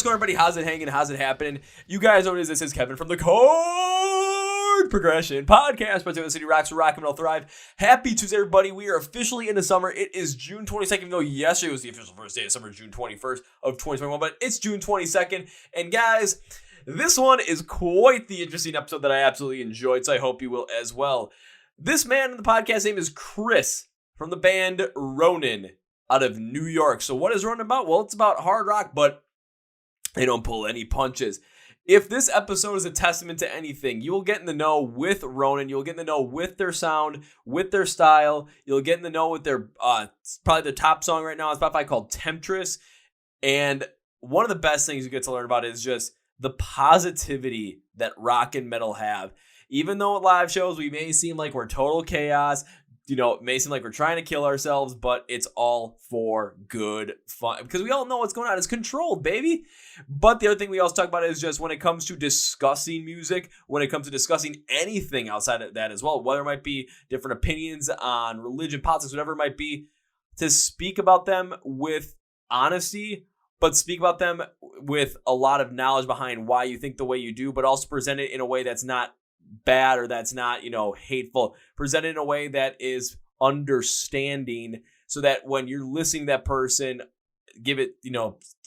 what's going on, everybody? How's it hanging? How's it happening? You guys know what it is. This is Kevin from the Chord Progression podcast. But the city rocks, rock and roll thrive. Happy Tuesday, everybody. We are officially into summer. It is June 22nd, even though yesterday was the official first day of summer, June 21st of 2021. But it's June 22nd. And guys, this one is quite the interesting episode that I absolutely enjoyed, so I hope you will as well. This man in the podcast name is Chris from the band Ronin out of New York. So what is Ronin about? Well, it's about hard rock, but they don't pull any punches. If this episode is a testament to anything, you will get in the know with Ronin. You'll get in the know with their sound, with their style. You'll get in the know with their, probably their top song right now on Spotify called Temptress. And one of the best things you get to learn about is just the positivity that rock and metal have. Even though at live shows, we may seem like we're total chaos, it may seem like we're trying to kill ourselves, but it's all for good fun because we all know what's going on. It's controlled, baby. But the other thing we also talk about is just when it comes to discussing music, when it comes to discussing anything outside of that as well, whether it might be different opinions on religion, politics, whatever it might be, to speak about them with honesty, but speak about them with a lot of knowledge behind why you think the way you do, but also present it in a way that's not bad or that's not, hateful. Present it in a way that is understanding so that when you're listening to that person give it,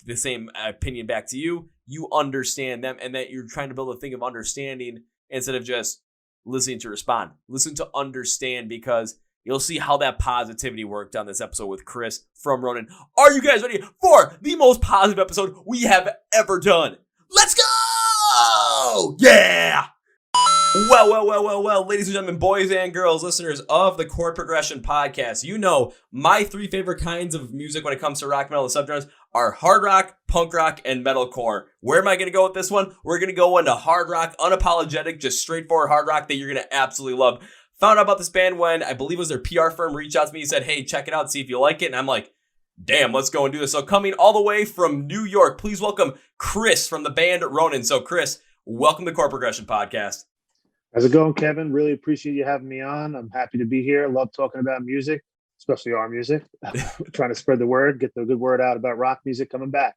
the same opinion back to you, you understand them and that you're trying to build a thing of understanding instead of just listening to respond. Listen to understand because you'll see how that positivity worked on this episode with Chris from Ronin. Are you guys ready for the most positive episode we have ever done? Let's go! Yeah! Well, ladies and gentlemen, boys and girls, listeners of the Chord Progression podcast, my three favorite kinds of music when it comes to rock, metal, and subgenres are hard rock, punk rock, and metalcore. Where am I going to go with this one? We're going to go into hard rock, unapologetic, just straightforward hard rock that you're going to absolutely love. Found out about this band when I believe it was their PR firm reached out to me and said, hey, check it out, see if you like it. And I'm like, damn, let's go and do this. So coming all the way from New York, please welcome Chris from the band Ronin. So Chris, welcome to the Chord Progression podcast. How's it going, Kevin? Really appreciate you having me on. I'm happy to be here. Love talking about music, especially our music. Trying to spread the word, get the good word out about rock music coming back.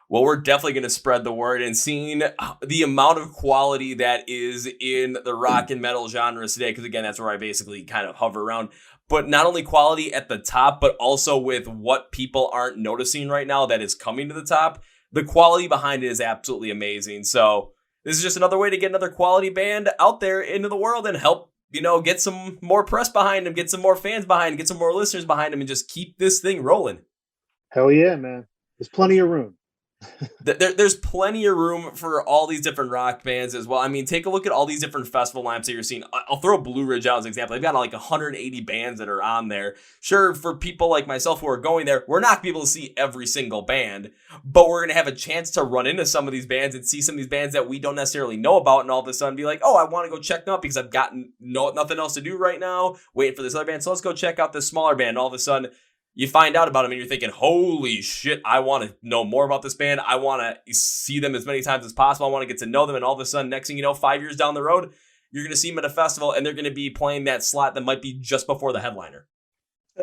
Well, we're definitely going to spread the word and seeing the amount of quality that is in the rock and metal genres today, because again, that's where I basically kind of hover around. But not only quality at the top, but also with what people aren't noticing right now that is coming to the top. The quality behind it is absolutely amazing. So this is just another way to get another quality band out there into the world and help, get some more press behind them, get some more fans behind them, get some more listeners behind them, and just keep this thing rolling. Hell yeah, man. There's plenty of room. There's plenty of room for all these different rock bands as well. I mean, take a look at all these different festival lineups that you're seeing. I'll throw Blue Ridge out as an example. They've got like 180 bands that are on there. Sure, for people like myself who are going there, we're not going to be able to see every single band, but we're going to have a chance to run into some of these bands and see some of these bands that we don't necessarily know about and all of a sudden be like, oh, I want to go check them out because I've got nothing else to do right now, waiting for this other band. So let's go check out this smaller band. All of a sudden, you find out about them and you're thinking, holy shit, I want to know more about this band. I want to see them as many times as possible. I want to get to know them. And all of a sudden, next thing you know, 5 years down the road, you're going to see them at a festival and they're going to be playing that slot that might be just before the headliner.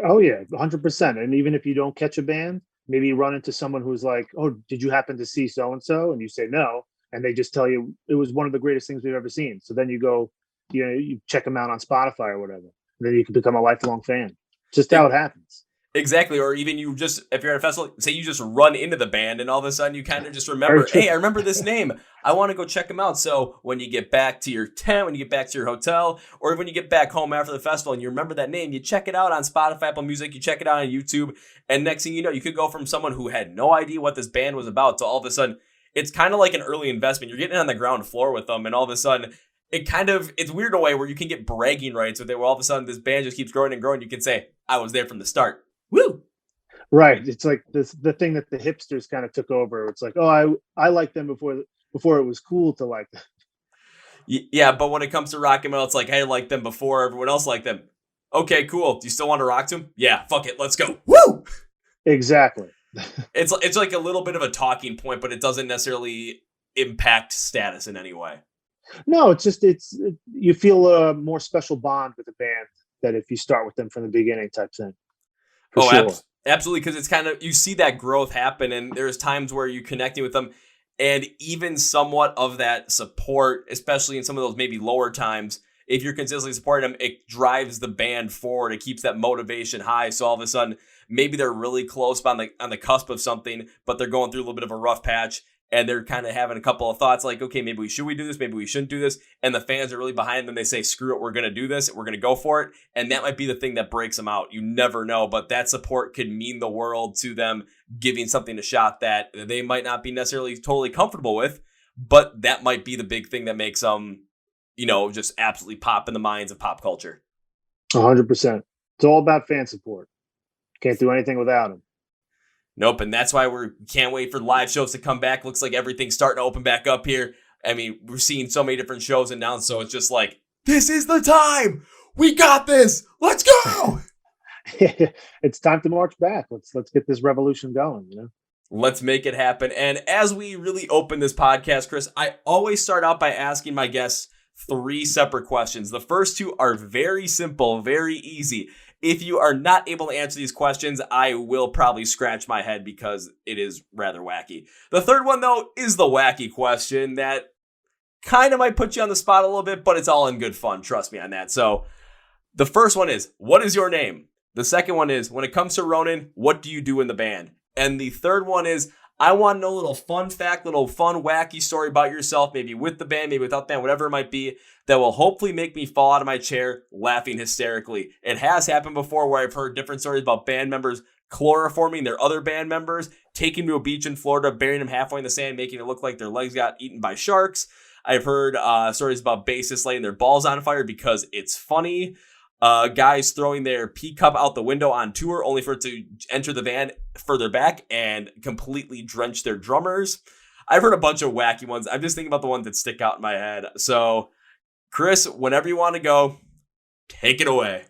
Oh, yeah, 100%. And even if you don't catch a band, maybe you run into someone who's like, oh, did you happen to see so-and-so? And you say no. And they just tell you it was one of the greatest things we've ever seen. So then you go, you check them out on Spotify or whatever. And then you can become a lifelong fan. Just how it happens. Exactly. Or even if you're at a festival, say you just run into the band and all of a sudden you kind of just remember, hey, I remember this name. I want to go check them out. So when you get back to your tent, when you get back to your hotel, or when you get back home after the festival and you remember that name, you check it out on Spotify, Apple Music, you check it out on YouTube. And next thing you know, you could go from someone who had no idea what this band was about to all of a sudden, it's kind of like an early investment. You're getting on the ground floor with them and all of a sudden, it's weird in a way where you can get bragging rights with it, where all of a sudden this band just keeps growing and growing. You can say, I was there from the start. Woo! Right. It's like the thing that the hipsters kind of took over. It's like, oh, I liked them before it was cool to like them. Yeah, but when it comes to rock and metal, it's like, hey, I liked them before everyone else liked them. Okay, cool. Do you still want to rock to them? Yeah, fuck it. Let's go. Woo! Exactly. It's like a little bit of a talking point, but it doesn't necessarily impact status in any way. No, you feel a more special bond with a band that if you start with them from the beginning type thing. For sure. Absolutely, because it's kind of, you see that growth happen, and there's times where you're connecting with them, and even somewhat of that support, especially in some of those maybe lower times, if you're consistently supporting them, it drives the band forward. It keeps that motivation high. So all of a sudden, maybe they're really close on the cusp of something, but they're going through a little bit of a rough patch. And they're kind of having a couple of thoughts like, okay, maybe we do this, maybe we shouldn't do this. And the fans are really behind them. They say, screw it, we're going to do this. We're going to go for it. And that might be the thing that breaks them out. You never know. But that support could mean the world to them, giving something a shot that they might not be necessarily totally comfortable with. But that might be the big thing that makes them, just absolutely pop in the minds of pop culture. 100%. It's all about fan support. Can't do anything without them. Nope, and that's why we can't wait for live shows to come back. Looks like everything's starting to open back up here. I mean, we're seeing so many different shows announced, so it's just like, this is the time. We got this. Let's go. It's time to march back. Let's get this revolution going, Let's make it happen. And as we really open this podcast, Chris, I always start out by asking my guests 3 separate questions. The first 2 are very simple, very easy. If you are not able to answer these questions, I will probably scratch my head because it is rather wacky. The third one, though, is the wacky question that kind of might put you on the spot a little bit, but it's all in good fun. Trust me on that. So the first one is, what is your name? The second one is, when it comes to Ronin, what do you do in the band? And the third one is, I want to know a little fun fact, little fun, wacky story about yourself, maybe with the band, maybe without the band, whatever it might be, that will hopefully make me fall out of my chair laughing hysterically. It has happened before where I've heard different stories about band members chloroforming their other band members, taking them to a beach in Florida, burying them halfway in the sand, making it look like their legs got eaten by sharks. I've heard stories about bassists lighting their balls on fire because it's funny. Guys throwing their pee cup out the window on tour only for it to enter the van further back and completely drench their drummers. I've heard a bunch of wacky ones. I'm just thinking about the ones that stick out in my head. So, Chris, whenever you want to go, take it away.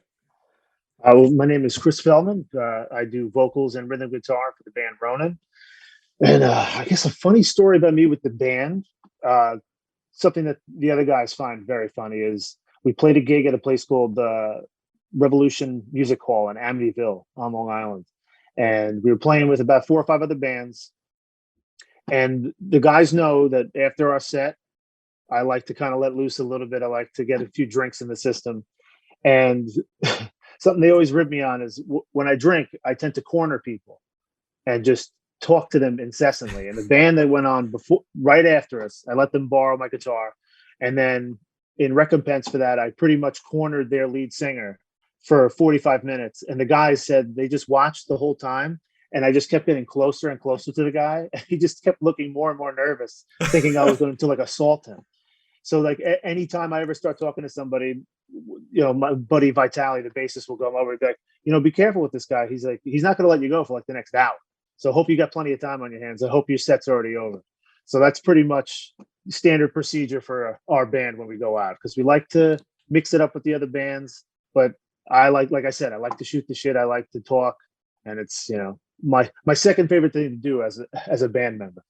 My name is Chris Feldman. I do vocals and rhythm guitar for the band Ronin. And I guess a funny story about me with the band, something that the other guys find very funny is we played a gig at a place called Revolution Music Hall in Amityville on Long Island. And we were playing with about 4 or 5 other bands. And the guys know that after our set, I like to kind of let loose a little bit. I like to get a few drinks in the system. And something they always rib me on is when I drink, I tend to corner people and just talk to them incessantly. And the band that went on right after us, I let them borrow my guitar. And then in recompense for that, I pretty much cornered their lead singer for 45 minutes. And the guys said they just watched the whole time. And I just kept getting closer and closer to the guy. And he just kept looking more and more nervous, thinking I was going to assault him. So like anytime I ever start talking to somebody, my buddy Vitali, the bassist, will go over and be like, be careful with this guy. He's like, he's not going to let you go for like the next hour. So hope you got plenty of time on your hands. I hope your set's already over. So that's pretty much standard procedure for our band when we go out, because we like to mix it up with the other bands. But I like I said, I like to shoot the shit. I like to talk. And it's, my second favorite thing to do as a band member.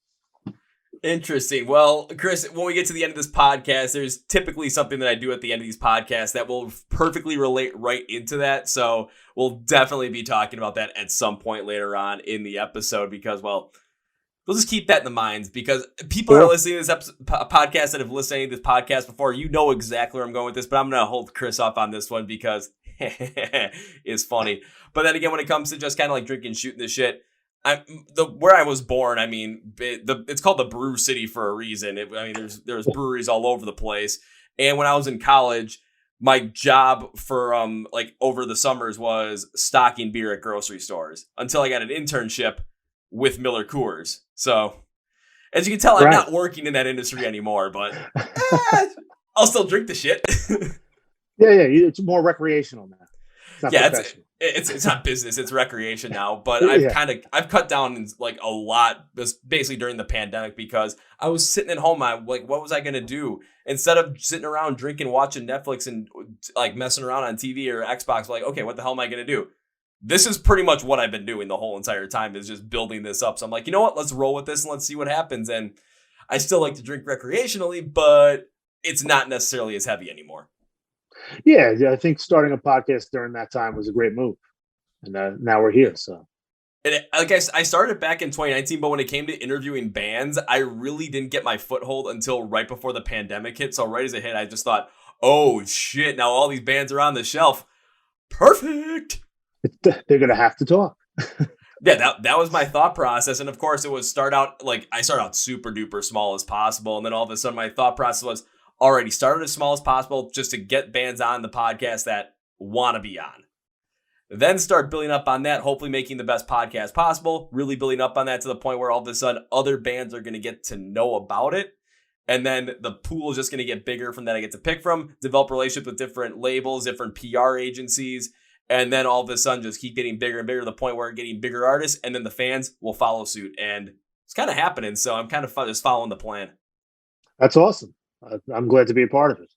Interesting. Well, Chris, when we get to the end of this podcast, there's typically something that I do at the end of these podcasts that will perfectly relate right into that. So we'll definitely be talking about that at some point later on in the episode because, well, we'll just keep that in the minds because people that are listening to this podcast that have listened to this podcast before, you know exactly where I'm going with this, but I'm going to hold Chris off on this one because it's funny. But then again, when it comes to just kind of like drinking, shooting the shit, where I was born, I mean, it's called the Brew City for a reason. There's breweries all over the place. And when I was in college, my job for like over the summers was stocking beer at grocery stores until I got an internship with Miller Coors. So as you can tell, I'm not working in that industry anymore, but I'll still drink the shit. Yeah, it's more recreational now. It's not business, it's recreation now. But I've cut down like a lot, basically during the pandemic because I was sitting at home. I'm like, what was I gonna do instead of sitting around drinking, watching Netflix, and like messing around on TV or Xbox? Like, okay, what the hell am I gonna do? This is pretty much what I've been doing the whole entire time, is just building this up. So I'm like, you know what? Let's roll with this and let's see what happens. And I still like to drink recreationally, but it's not necessarily as heavy anymore. Yeah, I think starting a podcast during that time was a great move. And now we're here. So And I started back in 2019, but when it came to interviewing bands, I really didn't get my foothold until right before the pandemic hit. So right as it hit, I just thought, oh shit, now all these bands are on the shelf. Perfect. They're going to have to talk. Yeah, that was my thought process. And of course, it was I start out super duper small as possible. And then all of a sudden, my thought process was already started as small as possible just to get bands on the podcast that want to be on. Then start building up on that, hopefully making the best podcast possible, really building up on that to the point where all of a sudden other bands are going to get to know about it. And then the pool is just going to get bigger from that I get to pick from, develop relationships with different labels, different PR agencies. And then all of a sudden just keep getting bigger and bigger to the point where we're getting bigger artists. And then the fans will follow suit. And it's kind of happening. So I'm kind of just following the plan. That's awesome. I'm glad to be a part of it.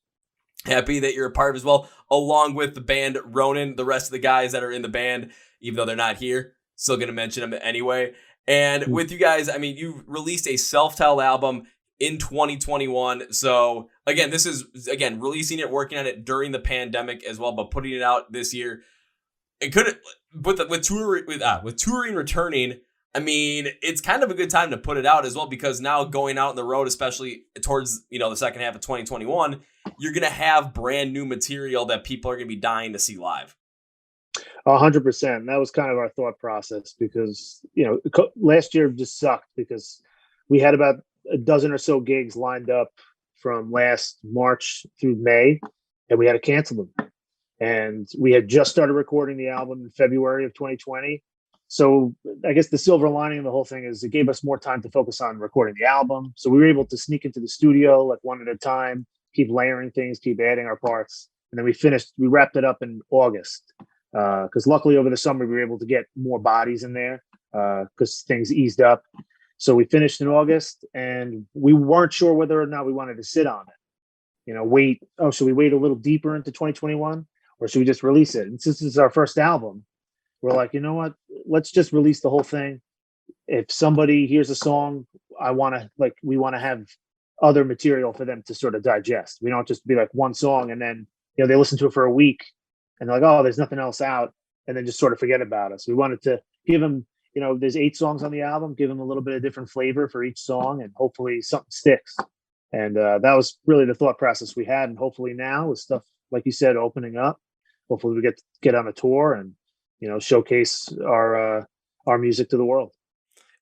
Happy that you're a part of it as well, along with the band Ronin, the rest of the guys that are in the band, even though they're not here, still going to mention them anyway. And with you guys, I mean, you released a self-titled album in 2021. So again, this is, releasing it, working on it during the pandemic as well, but putting it out this year. It could, with touring returning, I mean, it's kind of a good time to put it out as well, because now going out on the road, especially towards, the second half of 2021, you're going to have brand new material that people are going to be dying to see live. 100%. That was kind of our thought process, because, last year just sucked because we had about a dozen or so gigs lined up from last March through May, and we had to cancel them. And we had just started recording the album in February of 2020. So I guess the silver lining of the whole thing is it gave us more time to focus on recording the album. So we were able to sneak into the studio like one at a time, keep layering things, keep adding our parts. And then we wrapped it up in August. Because luckily over the summer, we were able to get more bodies in there because things eased up. So we finished in August, and we weren't sure whether or not we wanted to sit on it. Should we wait a little deeper into 2021? Or should we just release it? And since this is our first album, we're like, you know what? Let's just release the whole thing. If somebody hears a song, we want to have other material for them to sort of digest. We don't just be like one song and then, they listen to it for a week and they're like, oh, there's nothing else out, and then just sort of forget about us. We wanted to give them, there's 8 songs on the album, give them a little bit of different flavor for each song, and hopefully something sticks. And that was really the thought process we had. And hopefully now with stuff, like you said, opening up, hopefully we get on a tour and, showcase our music to the world.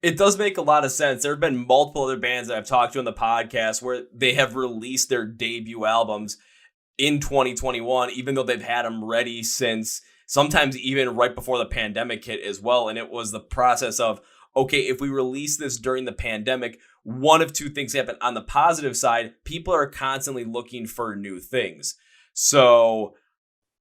It does make a lot of sense. There have been multiple other bands that I've talked to on the podcast where they have released their debut albums in 2021, even though they've had them ready since sometimes even right before the pandemic hit as well. And it was the process of, okay, if we release this during the pandemic, one of two things happen. On the positive side, people are constantly looking for new things. So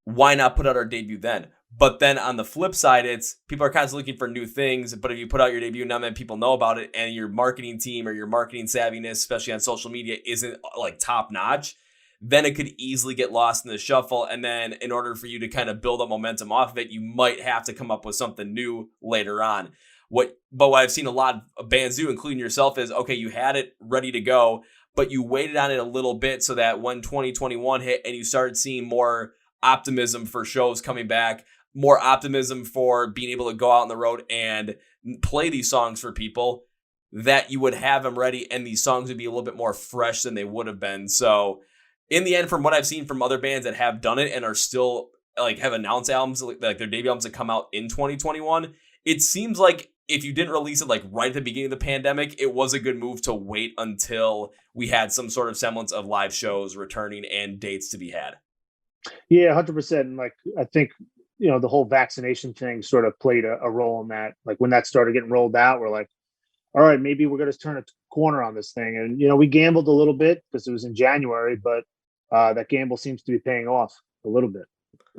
why not put out our debut then? But then on the flip side, it's people are constantly looking for new things. But if you put out your debut, not many people know about it, and your marketing team or your marketing savviness, especially on social media, isn't like top notch, then it could easily get lost in the shuffle. And then in order for you to kind of build up momentum off of it, you might have to come up with something new later on. But what I've seen a lot of bands do, including yourself, is, okay, you had it ready to go, but you waited on it a little bit so that when 2021 hit and you started seeing more optimism for shows coming back, more optimism for being able to go out on the road and play these songs for people, that you would have them ready and these songs would be a little bit more fresh than they would have been. So in the end, from what I've seen from other bands that have done it and are still have announced albums, like their debut albums that come out in 2021, it seems like if you didn't release it right at the beginning of the pandemic, it was a good move to wait until we had some sort of semblance of live shows returning and dates to be had. Yeah, 100%. And I think, the whole vaccination thing sort of played a role in that. Like when that started getting rolled out, we're like, all right, maybe we're going to turn a corner on this thing. And, we gambled a little bit because it was in January, but that gamble seems to be paying off a little bit,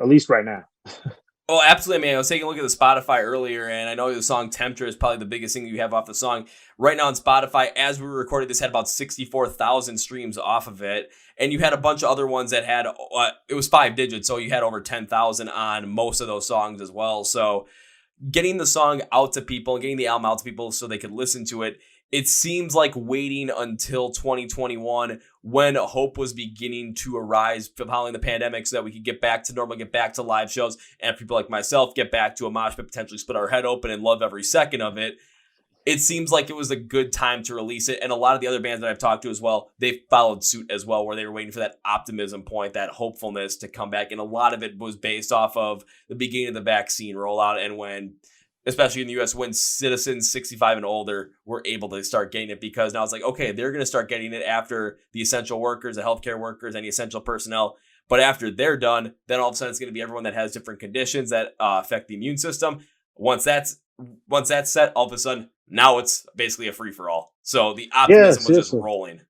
at least right now. Oh, absolutely, man. I was taking a look at the Spotify earlier, and I know the song Temptress is probably the biggest thing you have off the song. Right now on Spotify, as we recorded this, had about 64,000 streams off of it. And you had a bunch of other ones that had, it was 5 digits, so you had over 10,000 on most of those songs as well. So getting the song out to people, getting the album out to people so they could listen to it it seems like waiting until 2021 when hope was beginning to arise following the pandemic so that we could get back to normal, get back to live shows, and people like myself get back to a mosh pit, potentially split our head open and love every second of it. It seems like it was a good time to release it. And a lot of the other bands that I've talked to as well, they followed suit as well, where they were waiting for that optimism point, that hopefulness to come back. And a lot of it was based off of the beginning of the vaccine rollout and when, especially in the US, when citizens 65 and older were able to start getting it, because now it's like, okay, they're going to start getting it after the essential workers, the healthcare workers, any essential personnel. But after they're done, then all of a sudden it's going to be everyone that has different conditions that affect the immune system. Once that's set, all of a sudden, now it's basically a free-for-all. So the optimism was just rolling.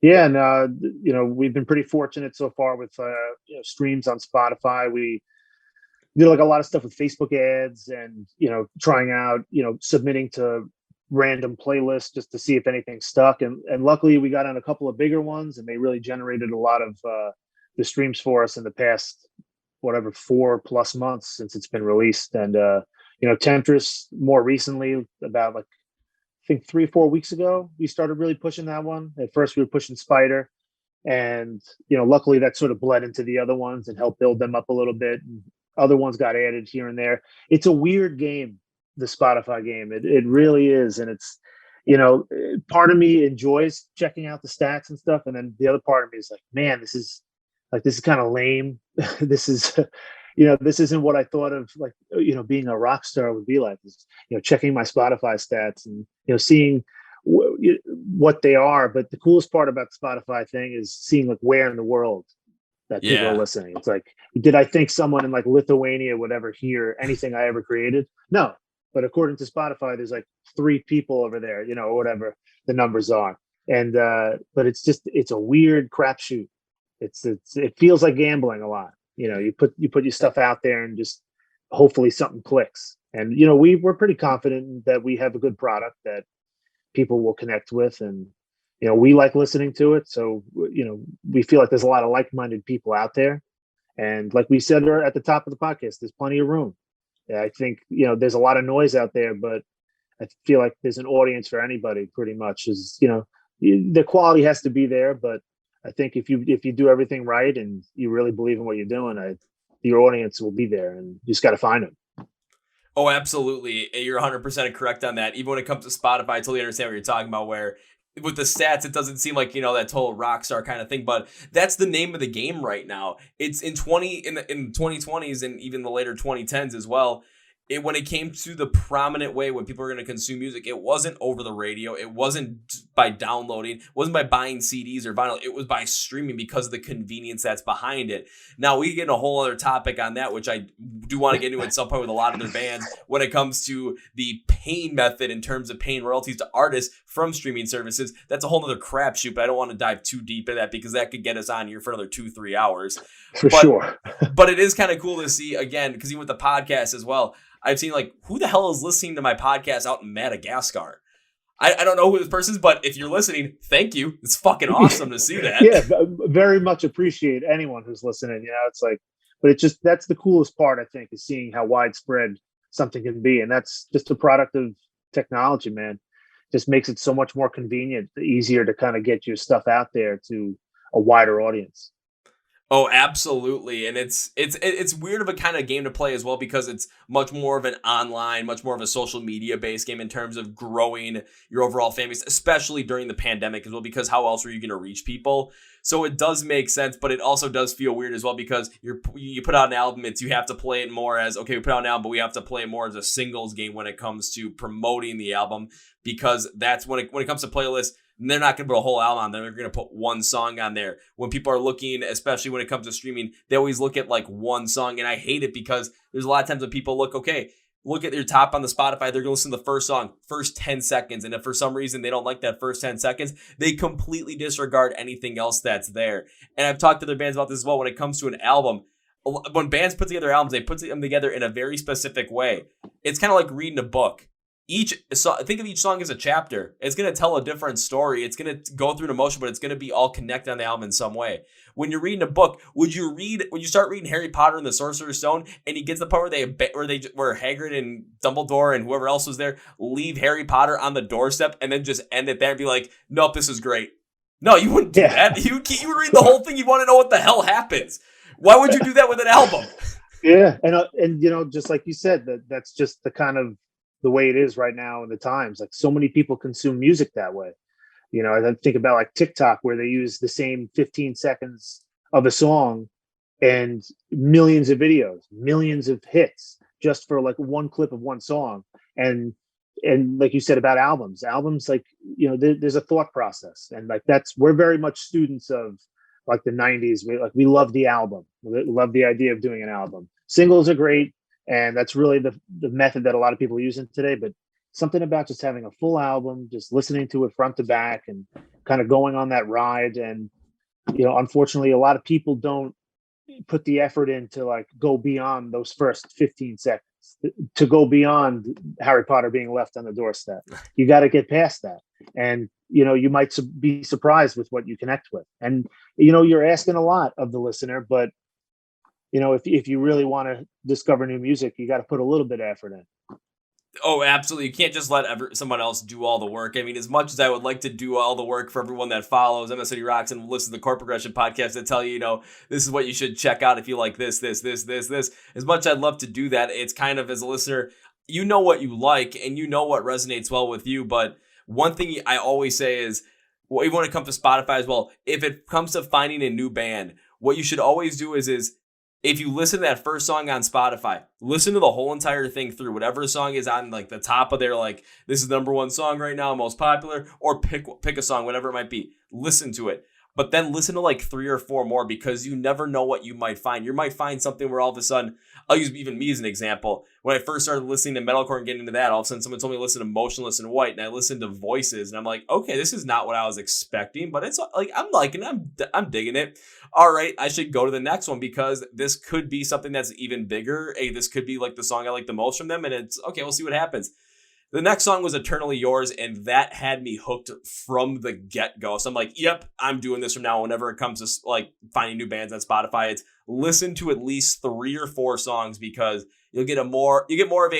Yeah, and we've been pretty fortunate so far with streams on Spotify. We did like a lot of stuff with Facebook ads and trying out submitting to random playlists just to see if anything stuck. And luckily we got on a couple of bigger ones, and they really generated a lot of the streams for us in the past 4+ months since it's been released. And Temptress more recently, about like I think 3-4 weeks ago, we started really pushing that one. At first we were pushing Spider, and luckily that sort of bled into the other ones and helped build them up a little bit, and other ones got added here and there. It's a weird game, the Spotify game. It really is. And it's part of me enjoys checking out the stats and stuff, and then the other part of me is like, man, this is kind of lame. This is this isn't what I thought of being a rock star would be like. Is, checking my Spotify stats and seeing what they are. But the coolest part about the Spotify thing is seeing like where in the world that people are listening. It's like, did I think someone in like Lithuania would ever hear anything I ever created? No. But according to Spotify, there's like 3 people over there, or whatever the numbers are. And but it's a weird crapshoot. It feels like gambling a lot. You put your stuff out there and just hopefully something clicks. And we're pretty confident that we have a good product that people will connect with, and we like listening to it. So we feel like there's a lot of like-minded people out there. And like we said at the top of the podcast, there's plenty of room. I think there's a lot of noise out there, but I feel like there's an audience for anybody. Pretty much is the quality has to be there, but I think if you do everything right and you really believe in what you're doing, your audience will be there, and you just got to find them. Oh, absolutely. You're 100% correct on that. Even when it comes to Spotify, I totally understand what you're talking about, where with the stats, it doesn't seem like, that total rock star kind of thing, but that's the name of the game right now. It's in 2020s and even the later 2010s as well. When it came to the prominent way when people are going to consume music, it wasn't over the radio. It wasn't by downloading. It wasn't by buying CDs or vinyl. It was by streaming because of the convenience that's behind it. Now, we get a whole other topic on that, which I do want to get into at some point with a lot of their bands when it comes to the paying method in terms of paying royalties to artists from streaming services. That's a whole other crapshoot, but I don't want to dive too deep in that because that could get us on here for another 2-3 hours. For sure. But it is kind of cool to see, again, because even with the podcast as well, I've seen like, who the hell is listening to my podcast out in Madagascar? I don't know who this person is, but if you're listening, thank you. It's fucking awesome to see that. Yeah, very much appreciate anyone who's listening. It's like, but that's the coolest part, I think, is seeing how widespread something can be. And that's just a product of technology, man. Just makes it so much more convenient, easier to kind of get your stuff out there to a wider audience. Oh, absolutely. And it's weird of a kind of game to play as well, because it's much more of an online, much more of a social media based game in terms of growing your overall fan base, especially during the pandemic as well, because how else were you going to reach people? So it does make sense, but it also does feel weird as well, because you put out an album, you have to play it more as, okay, we put out an album, but we have to play it more as a singles game when it comes to promoting the album, because that's when it comes to playlists. And they're not going to put a whole album on there. They're going to put one song on there. When people are looking, especially when it comes to streaming, they always look at like one song. And I hate it because there's a lot of times when people look at your top on the Spotify, they're going to listen to the first song, first 10 seconds. And if for some reason they don't like that first 10 seconds, they completely disregard anything else that's there. And I've talked to other bands about this as well. When it comes to an album, when bands put together albums, they put them together in a very specific way. It's kind of like reading a book. think of each song as a chapter. It's going to tell a different story. It's going to go through an emotion, but it's going to be all connected on the album in some way. When you're reading a book, when you start reading Harry Potter and the Sorcerer's Stone, and you get to the part where Hagrid and Dumbledore and whoever else was there leave Harry Potter on the doorstep and then just end it there and be like, nope, this is great. No, you wouldn't do that. You would read the whole thing. You'd want to know what the hell happens. Why would you do that with an album? Yeah, and just like you said, that's just the kind of the way it is right now in the times. Like, so many people consume music that way. I think about like TikTok, where they use the same 15 seconds of a song and millions of videos, millions of hits just for like one clip of one song. And like you said about albums, like, there's a thought process, and like we're very much students of like the 90s. We love the album. We love the idea of doing an album. Singles are great, and that's really the method that a lot of people are using today. But something about just having a full album, just listening to it front to back and kind of going on that ride. And, unfortunately, a lot of people don't put the effort in to like go beyond those first 15 seconds, to go beyond Harry Potter being left on the doorstep. You got to get past that. And, you might be surprised with what you connect with. And, you're asking a lot of the listener, but, if you really want to discover new music, you got to put a little bit of effort in. Oh, absolutely. You can't just let someone else do all the work. I mean, as much as I would like to do all the work for everyone that follows MS City Rocks and listen to the Chord Progression podcast that tell you, this is what you should check out if you like this. As much as I'd love to do that, it's kind of, as a listener, you know what you like and you know what resonates well with you. But one thing I always say is, well, even when it comes to Spotify as well, if it comes to finding a new band, what you should always do is if you listen to that first song on Spotify, listen to the whole entire thing through. Whatever song is on like the top of their, like, this is the number one song right now, most popular, or pick a song, whatever it might be. Listen to it. But then listen to like 3 or 4 more, because you never know what you might find. You might find something where all of a sudden, I'll use even me as an example. When I first started listening to metalcore and getting into that, all of a sudden someone told me to listen to Motionless in White, and I listened to Voices, and I'm like, okay, this is not what I was expecting, but it's like, I'm liking it, I'm digging it. All right, I should go to the next one, because this could be something that's even bigger. Hey, this could be like the song I like the most from them, and it's okay, we'll see what happens. The next song was Eternally Yours, and that had me hooked from the get-go. So I'm like, yep, I'm doing this from now on. Whenever it comes to like finding new bands on Spotify, it's listen to at least 3 or 4 songs, because you get more of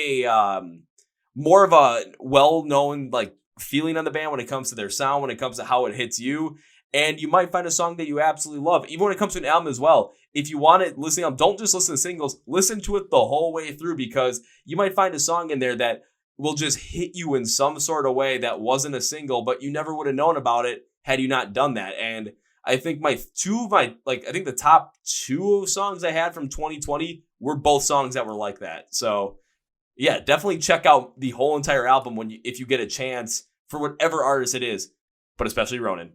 a well-known like feeling on the band when it comes to their sound, when it comes to how it hits you. And you might find a song that you absolutely love. Even when it comes to an album as well. If you want it listening on, don't just listen to singles, listen to it the whole way through, because you might find a song in there that will just hit you in some sort of way that wasn't a single, but you never would have known about it had you not done that. And I think I think the top 2 songs I had from 2020 were both songs that were like that. So yeah, definitely check out the whole entire album if you get a chance, for whatever artist it is, but especially Ronin.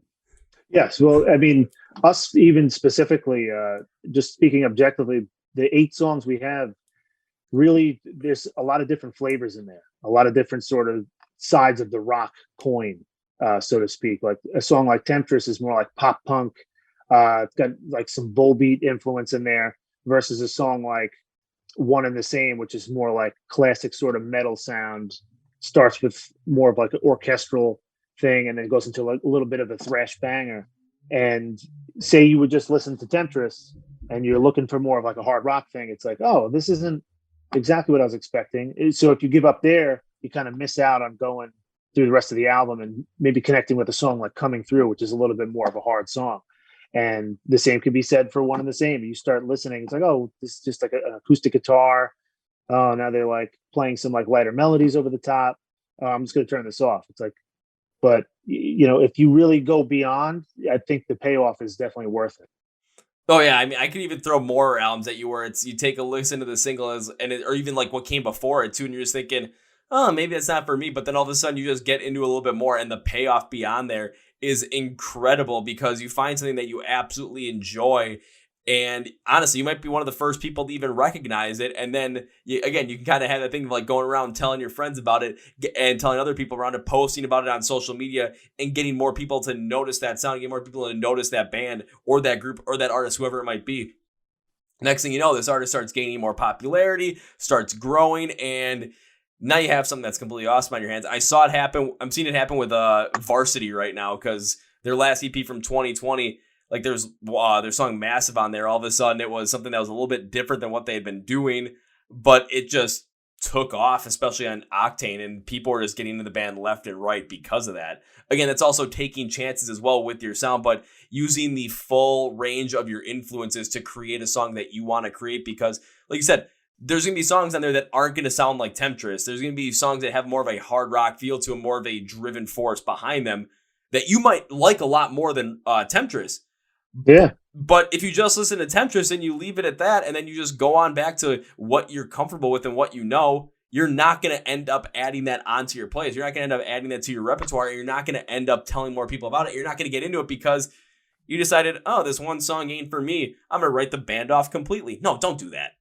Yes, well, I mean, us even specifically, just speaking objectively, the 8 songs we have, really, there's a lot of different flavors in there, a lot of different sort of sides of the rock coin, so to speak. Like a song like Temptress is more like pop punk. It's got like some bull beat influence in there, versus a song like One and the Same, which is more like classic sort of metal sound, starts with more of like an orchestral thing and then goes into like a little bit of a thrash banger. And say you would just listen to Temptress and you're looking for more of like a hard rock thing, it's like, oh, this isn't exactly what I was expecting. So if you give up there, you kind of miss out on going through the rest of the album and maybe connecting with a song like Coming Through, which is a little bit more of a hard song. And the same could be said for One and the Same. You start listening, it's like, oh, this is just like an acoustic guitar. Oh, now they're like playing some like lighter melodies over the top. I'm just going to turn this off. It's like, but if you really go beyond, I think the payoff is definitely worth it. Oh yeah, I mean, I could even throw more albums at you where you take a listen to the single or even like what came before it too, and you're just thinking, oh, maybe that's not for me. But then all of a sudden you just get into a little bit more, and the payoff beyond there is incredible, because you find something that you absolutely enjoy. And honestly, you might be one of the first people to even recognize it. And then you can kind of have that thing of like going around telling your friends about it and telling other people around it, posting about it on social media, and getting more people to notice that sound, get more people to notice that band or that group or that artist, whoever it might be. Next thing you know, this artist starts gaining more popularity, starts growing, and now you have something that's completely awesome on your hands. I saw it happen. I'm seeing it happen with Varsity right now, because their last EP from 2020, like there's their song Massive on there. All of a sudden it was something that was a little bit different than what they had been doing, but it just took off, especially on Octane, and people are just getting into the band left and right because of that. Again, it's also taking chances as well with your sound, but using the full range of your influences to create a song that you want to create, because like you said, there's going to be songs on there that aren't going to sound like Temptress. There's going to be songs that have more of a hard rock feel to them, more of a driven force behind them that you might like a lot more than Temptress. Yeah. But if you just listen to Temptress and you leave it at that, and then you just go on back to what you're comfortable with and what you know, you're not going to end up adding that onto your plays. You're not going to end up adding that to your repertoire. And you're not going to end up telling more people about it. You're not going to get into it because you decided, oh, this one song ain't for me. I'm going to write the band off completely. No, don't do that.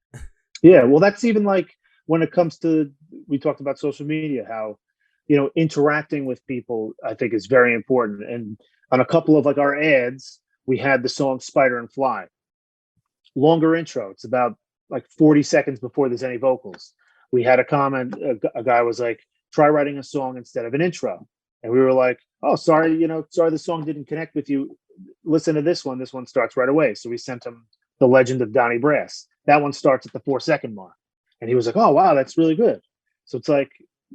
Yeah. Well, that's even like when it comes to, we talked about social media, how, interacting with people, I think, is very important. And on a couple of like our ads, we had the song Spider and Fly. Longer intro. It's about like 40 seconds before there's any vocals. We had a comment, a guy was like, try writing a song instead of an intro. And we were like, oh, sorry, the song didn't connect with you. Listen to this one. This one starts right away. So we sent him The Legend of Donnie Brass. That one starts at the 4-second mark. And he was like, oh, wow, that's really good. So it's like,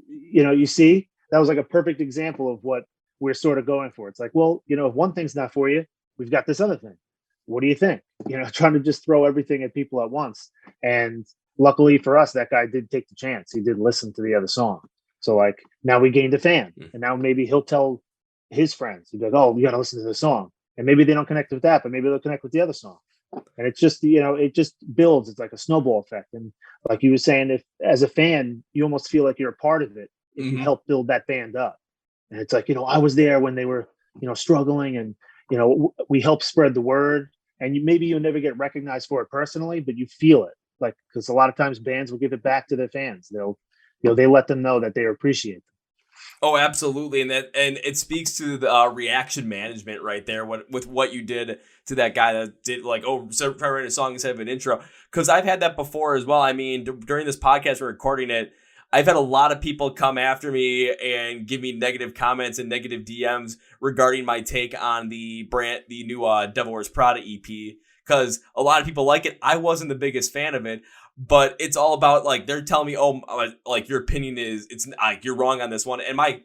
you see, that was like a perfect example of what we're sort of going for. It's like, well, if one thing's not for you, we've got this other thing. What do you think? Trying to just throw everything at people at once. And luckily for us, that guy did take the chance. He did listen to the other song. So like now we gained a fan, and now maybe he'll tell his friends. He'd be like, oh, you got to listen to the song. And maybe they don't connect with that, but maybe they'll connect with the other song. And it's just, it just builds. It's like a snowball effect. And like you were saying, if as a fan, you almost feel like you're a part of it if you help build that band up. And it's like, I was there when they were, struggling, and, we help spread the word. And maybe you'll never get recognized for it personally, but you feel it. Like, because a lot of times bands will give it back to their fans. They let them know that they appreciate them. Oh, absolutely. And it speaks to the reaction management right there with what you did to that guy that did try writing a song instead of an intro. Because I've had that before as well. I mean, during this podcast, we're recording it, I've had a lot of people come after me and give me negative comments and negative DMs regarding my take on the new Devil Wears Prada EP, because a lot of people like it. I wasn't the biggest fan of it, but it's all about like they're telling me, oh, like your opinion is you're wrong on this one, and my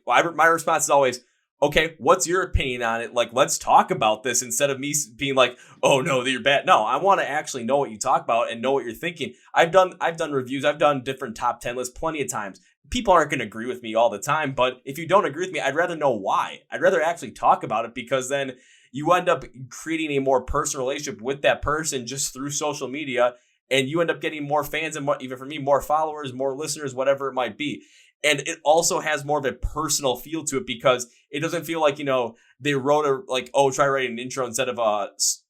response is always, okay, what's your opinion on it? Like, let's talk about this, instead of me being like, oh no, you're bad. No, I want to actually know what you talk about and know what you're thinking. I've done reviews. I've done different top 10 lists plenty of times. People aren't going to agree with me all the time, but if you don't agree with me, I'd rather know why. I'd rather actually talk about it, because then you end up creating a more personal relationship with that person just through social media, and you end up getting more fans and even for me, more followers, more listeners, whatever it might be. And it also has more of a personal feel to it, because it doesn't feel like, they wrote try writing an intro instead of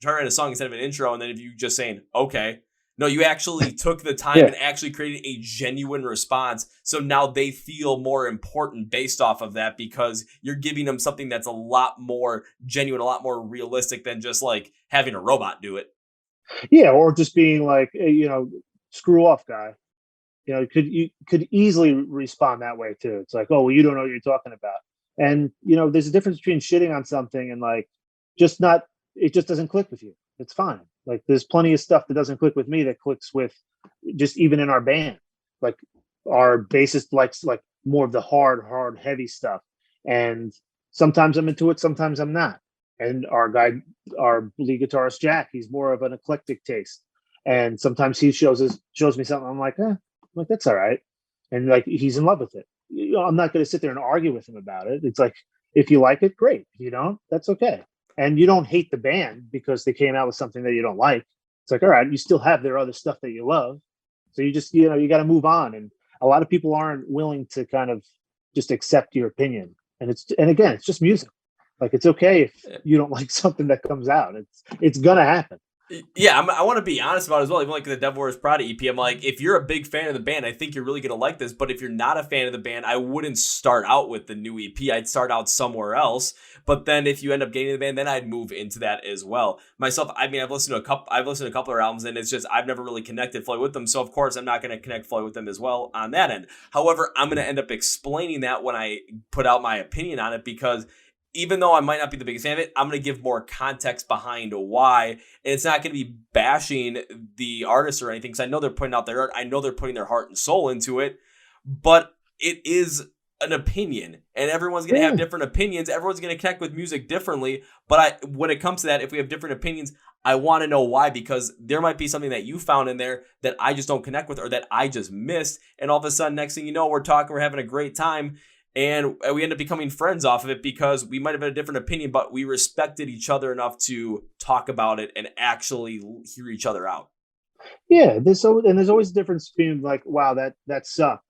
try writing a song instead of an intro. And then if you just saying, okay, no, you actually took the time and actually created a genuine response. So now they feel more important based off of that, because you're giving them something that's a lot more genuine, a lot more realistic than just like having a robot do it. Yeah. Or just being like, hey, screw off, guy. You could easily respond that way too. It's like, oh, well, you don't know what you're talking about. And, there's a difference between shitting on something and like, it just doesn't click with you. It's fine. Like, there's plenty of stuff that doesn't click with me that clicks with just even in our band. Like, our bassist likes like more of the hard, heavy stuff. And sometimes I'm into it, sometimes I'm not. And our lead guitarist, Jack, he's more of an eclectic taste. And sometimes he shows me something. I'm like, that's all right. And like, he's in love with it. I'm not going to sit there and argue with him about it. It's like, if you like it, great. If you don't, that's okay. And you don't hate the band because they came out with something that you don't like. It's like, all right, you still have their other stuff that you love. So you just, you got to move on. And a lot of people aren't willing to kind of just accept your opinion. And again, it's just music. Like, it's okay if you don't like something that comes out. It's going to happen. Yeah, I want to be honest about it as well. Even like the Devil Wears Prada EP, I'm like, if you're a big fan of the band, I think you're really gonna like this. But if you're not a fan of the band, I wouldn't start out with the new EP. I'd start out somewhere else. But then if you end up getting the band, then I'd move into that as well. Myself, I mean, I've listened to a couple of their albums, and it's just I've never really connected fully with them. So of course, I'm not gonna connect fully with them as well on that end. However, I'm gonna end up explaining that when I put out my opinion on it, because even though I might not be the biggest fan of it, I'm going to give more context behind why. And it's not going to be bashing the artist or anything, because I know they're putting out their art. I know they're putting their heart and soul into it, but it is an opinion, and everyone's going to have different opinions. Everyone's going to connect with music differently. But when it comes to that, if we have different opinions, I want to know why, because there might be something that you found in there that I just don't connect with, or that I just missed. And all of a sudden, next thing you know, we're talking, we're having a great time. And we end up becoming friends off of it, because we might have had a different opinion, but we respected each other enough to talk about it and actually hear each other out. Yeah, there's always a difference between like, wow, that sucked,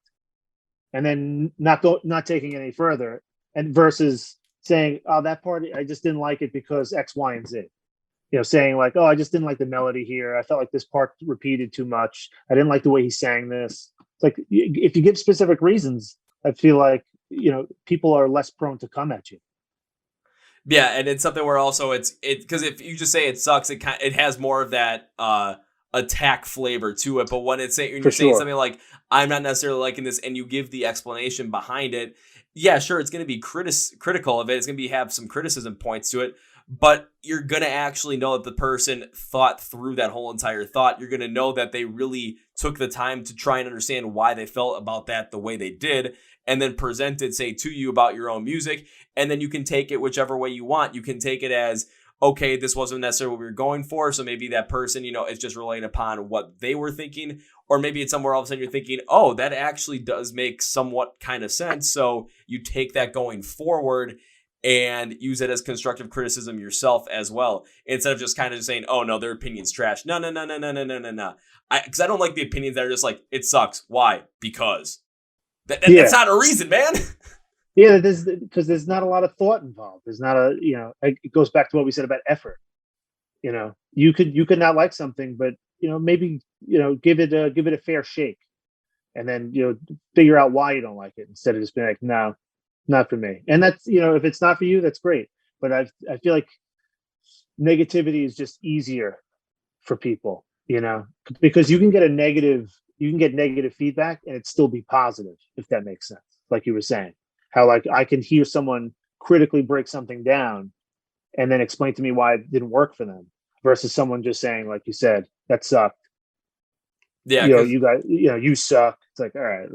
and then not taking it any further, and versus saying, oh, that part I just didn't like it because X, Y, and Z. Saying like, oh, I just didn't like the melody here. I felt like this part repeated too much. I didn't like the way he sang this. It's like, if you give specific reasons, I feel like people are less prone to come at you. Yeah, and it's something where also it's because if you just say it sucks, it has more of that attack flavor to it. But when you're saying something like, I'm not necessarily liking this, and you give the explanation behind it, yeah, sure, it's going to be critical of it. It's going to have some criticism points to it, but you're going to actually know that the person thought through that whole entire thought. You're going to know that they really took the time to try and understand why they felt about that the way they did, and then present it, say, to you about your own music. And then you can take it whichever way you want. You can take it as, okay, this wasn't necessarily what we were going for, so maybe that person, is just relying upon what they were thinking. Or maybe it's somewhere all of a sudden you're thinking, oh, that actually does make somewhat kind of sense. So you take that going forward and use it as constructive criticism yourself as well, instead of just kind of just saying, oh, no, their opinion's trash. No. Because I don't like the opinions that are just like, it sucks. Why? Because. That's not a reason, man. Yeah, because there's not a lot of thought involved. There's not it goes back to what we said about effort. You could not like something, but maybe give it a fair shake, and then figure out why you don't like it, instead of just being like, no, not for me. And that's, if it's not for you, that's great. But I feel like negativity is just easier for people, because you can get negative feedback and it still be positive, if that makes sense. Like you were saying, how like I can hear someone critically break something down and then explain to me why it didn't work for them, versus someone just saying, like you said, that sucked. Yeah, you guys, you suck. It's like, all right.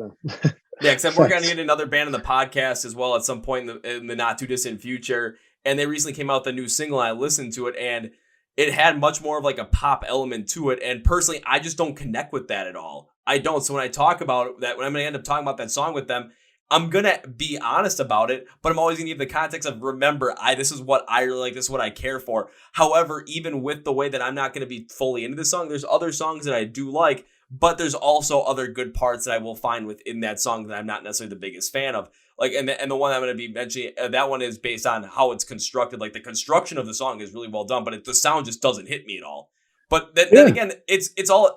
Yeah, except we're going to get another band in the podcast as well at some point in the not too distant future. And they recently came out with a new single. I listened to it, and it had much more of like a pop element to it. And personally, I just don't connect with that at all. I don't. So when I talk about that, when I'm going to end up talking about that song with them, I'm going to be honest about it, but I'm always going to give the context of, remember, this is what I really like, this is what I care for. However, even with the way that I'm not going to be fully into this song, there's other songs that I do like, but there's also other good parts that I will find within that song that I'm not necessarily the biggest fan of. Like, and the one I'm going to be mentioning, that one is based on how it's constructed. Like, the construction of the song is really well done, but the sound just doesn't hit me at all. But then again, it's all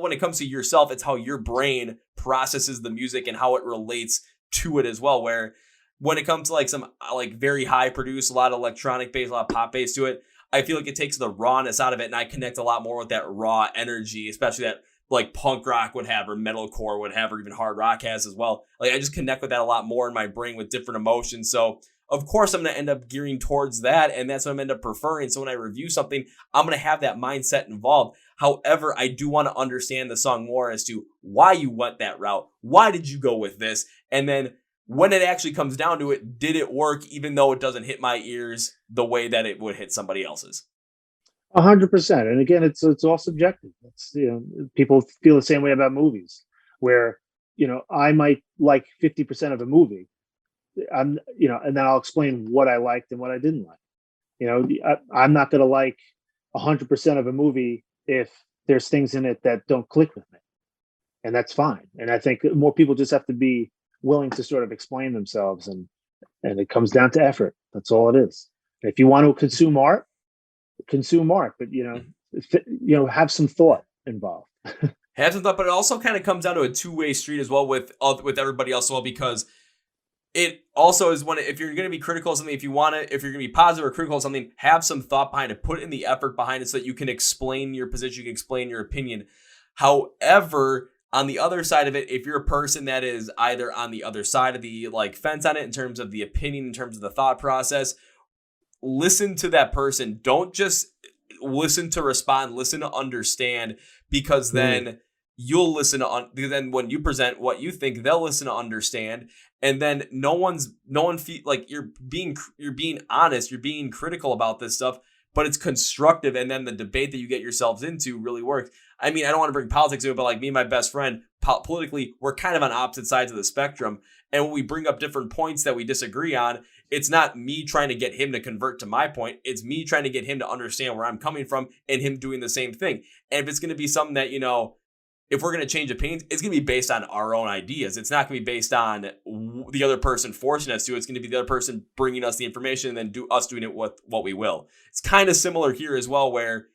when it comes to yourself, it's how your brain processes the music and how it relates to it as well. Where when it comes to like some like very high produced, a lot of electronic bass, a lot of pop bass to it, I feel like it takes the rawness out of it, and I connect a lot more with that raw energy, especially that like punk rock would have, or metalcore would have, or even hard rock has as well. Like, I just connect with that a lot more in my brain with different emotions. So of course I'm going to end up gearing towards that, and that's what I'm going to end up preferring. So when I review something, I'm going to have that mindset involved. However, I do want to understand the song more as to why you went that route. Why did you go with this? And then when it actually comes down to it, did it work, even though it doesn't hit my ears the way that it would hit somebody else's? 100%. And again, it's all subjective. It's, people feel the same way about movies, where, I might like 50% of a movie. And then I'll explain what I liked and what I didn't like. I'm not going to like 100% of a movie if there's things in it that don't click with me, and that's fine. And I think more people just have to be willing to sort of explain themselves, and it comes down to effort. That's all it is. If you want to consume art, consume art, but have some thought involved. Have some thought, but it also kind of comes down to a two-way street as well with everybody else as well, because it also is if you're going to be critical of something, if you're going to be positive or critical of something, have some thought behind it, put in the effort behind it so that you can explain your position, you can explain your opinion. However, on the other side of it, if you're a person that is either on the other side of the fence on it in terms of the opinion, in terms of the thought process, listen to that person. Don't just listen to respond, listen to understand, because then you'll listen to then when you present what you think, they'll listen to understand, and then no one feel like you're being honest, you're being critical about this stuff, but it's constructive, and then the debate that you get yourselves into really works. I mean, I don't want to bring politics into it, but like me and my best friend, politically, we're kind of on opposite sides of the spectrum, and when we bring up different points that we disagree on, it's not me trying to get him to convert to my point. It's me trying to get him to understand where I'm coming from and him doing the same thing. And if it's going to be something that, if we're going to change opinions, it's going to be based on our own ideas. It's not going to be based on the other person forcing us to. It's going to be the other person bringing us the information and then us doing it with what we will. It's kind of similar here as well, where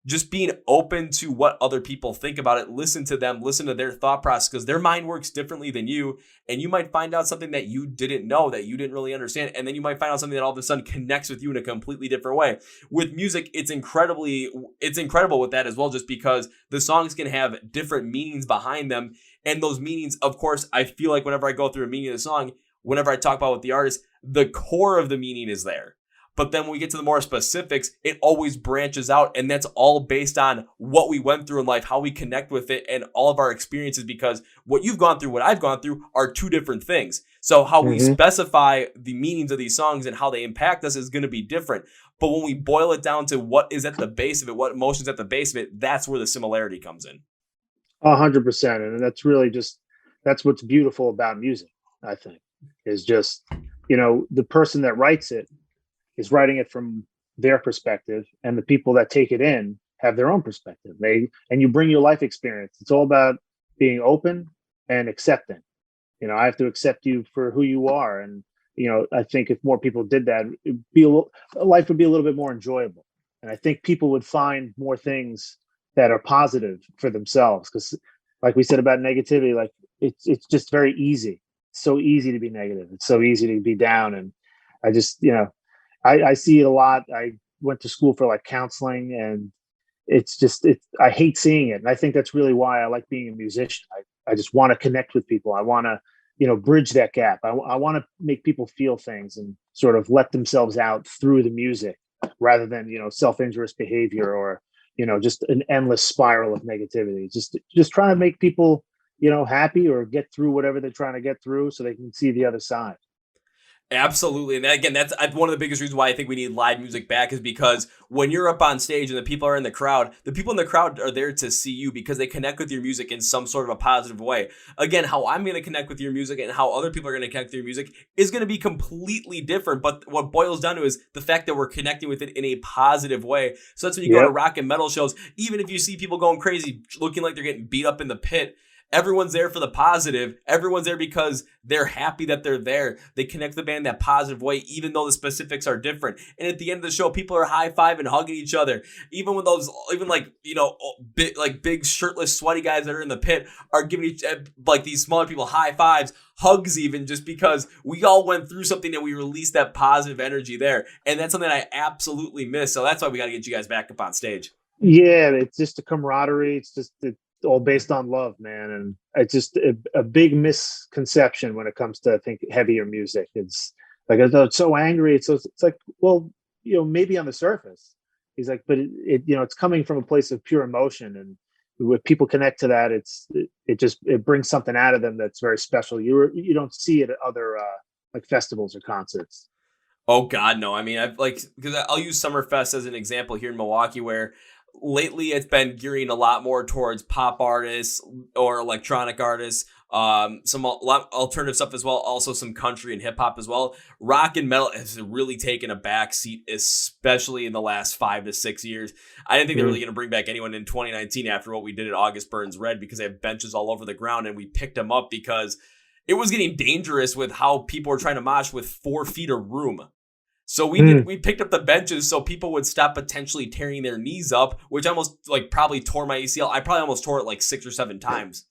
just being open to what other people think about it, listen to them, listen to their thought process, because their mind works differently than you. And you might find out something that you didn't know, that you didn't really understand. And then you might find out something that all of a sudden connects with you in a completely different way. With music, it's incredible with that as well, just because the songs can have different meanings behind them. And those meanings, of course, I feel like whenever I go through a meaning of the song, whenever I talk about with the artist, the core of the meaning is there. But then when we get to the more specifics, it always branches out. And that's all based on what we went through in life, how we connect with it, and all of our experiences, because what you've gone through, what I've gone through are two different things. So how we specify the meanings of these songs and how they impact us is going to be different. But when we boil it down to what is at the base of it, what emotions at the base of it, that's where the similarity comes in. 100%. And that's really that's what's beautiful about music, I think, is just, the person that writes it is writing it from their perspective, and the people that take it in have their own perspective. And you bring your life experience. It's all about being open and accepting. I have to accept you for who you are. And, I think if more people did that, life would be a little bit more enjoyable. And I think people would find more things that are positive for themselves. Because like we said about negativity, like it's just very easy. It's so easy to be negative. It's so easy to be down. And I just, I see it a lot. I went to school for counseling, and I hate seeing it. And I think that's really why I like being a musician. I just want to connect with people. I want to, bridge that gap. I want to make people feel things and sort of let themselves out through the music, rather than, self-injurious behavior or, just an endless spiral of negativity. Just trying to make people, happy or get through whatever they're trying to get through so they can see the other side. Absolutely. And again, that's one of the biggest reasons why I think we need live music back, is because when you're up on stage and the people are in the crowd, the people in the crowd are there to see you because they connect with your music in some sort of a positive way. Again, how I'm going to connect with your music and how other people are going to connect with your music is going to be completely different. But what boils down to is the fact that we're connecting with it in a positive way. So that's when you go to rock and metal shows, even if you see people going crazy, looking like they're getting beat up in the pit, everyone's there for the positive. Everyone's there because they're happy that they're there. They connect the band that positive way, even though the specifics are different. And at the end of the show, people are high-fiving, hugging each other. Even when big shirtless, sweaty guys that are in the pit are giving these smaller people high fives, hugs even, just because we all went through something and we released that positive energy there. And that's something I absolutely miss. So that's why we got to get you guys back up on stage. Yeah, it's just a camaraderie. It's all based on love, man. And it's just a big misconception when it comes to, I think, heavier music. It's like, it's so angry. It's like, well, maybe on the surface, he's like, but it's coming from a place of pure emotion. And when people connect to that, it brings something out of them that's very special. You don't see it at other festivals or concerts. Oh God, no. I mean, because I'll use Summerfest as an example here in Milwaukee, where lately it's been gearing a lot more towards pop artists or electronic artists, some alternative stuff as well, also some country and hip hop as well. Rock and metal has really taken a back seat, especially in the last 5 to 6 years. I didn't think they were really going to bring back anyone in 2019 after what we did at August Burns Red, because they have benches all over the ground, and we picked them up because it was getting dangerous with how people were trying to mosh with 4 feet of room. So we picked up the benches so people would stop potentially tearing their knees up, which almost like probably tore my ACL. I probably almost tore it like 6 or 7 times.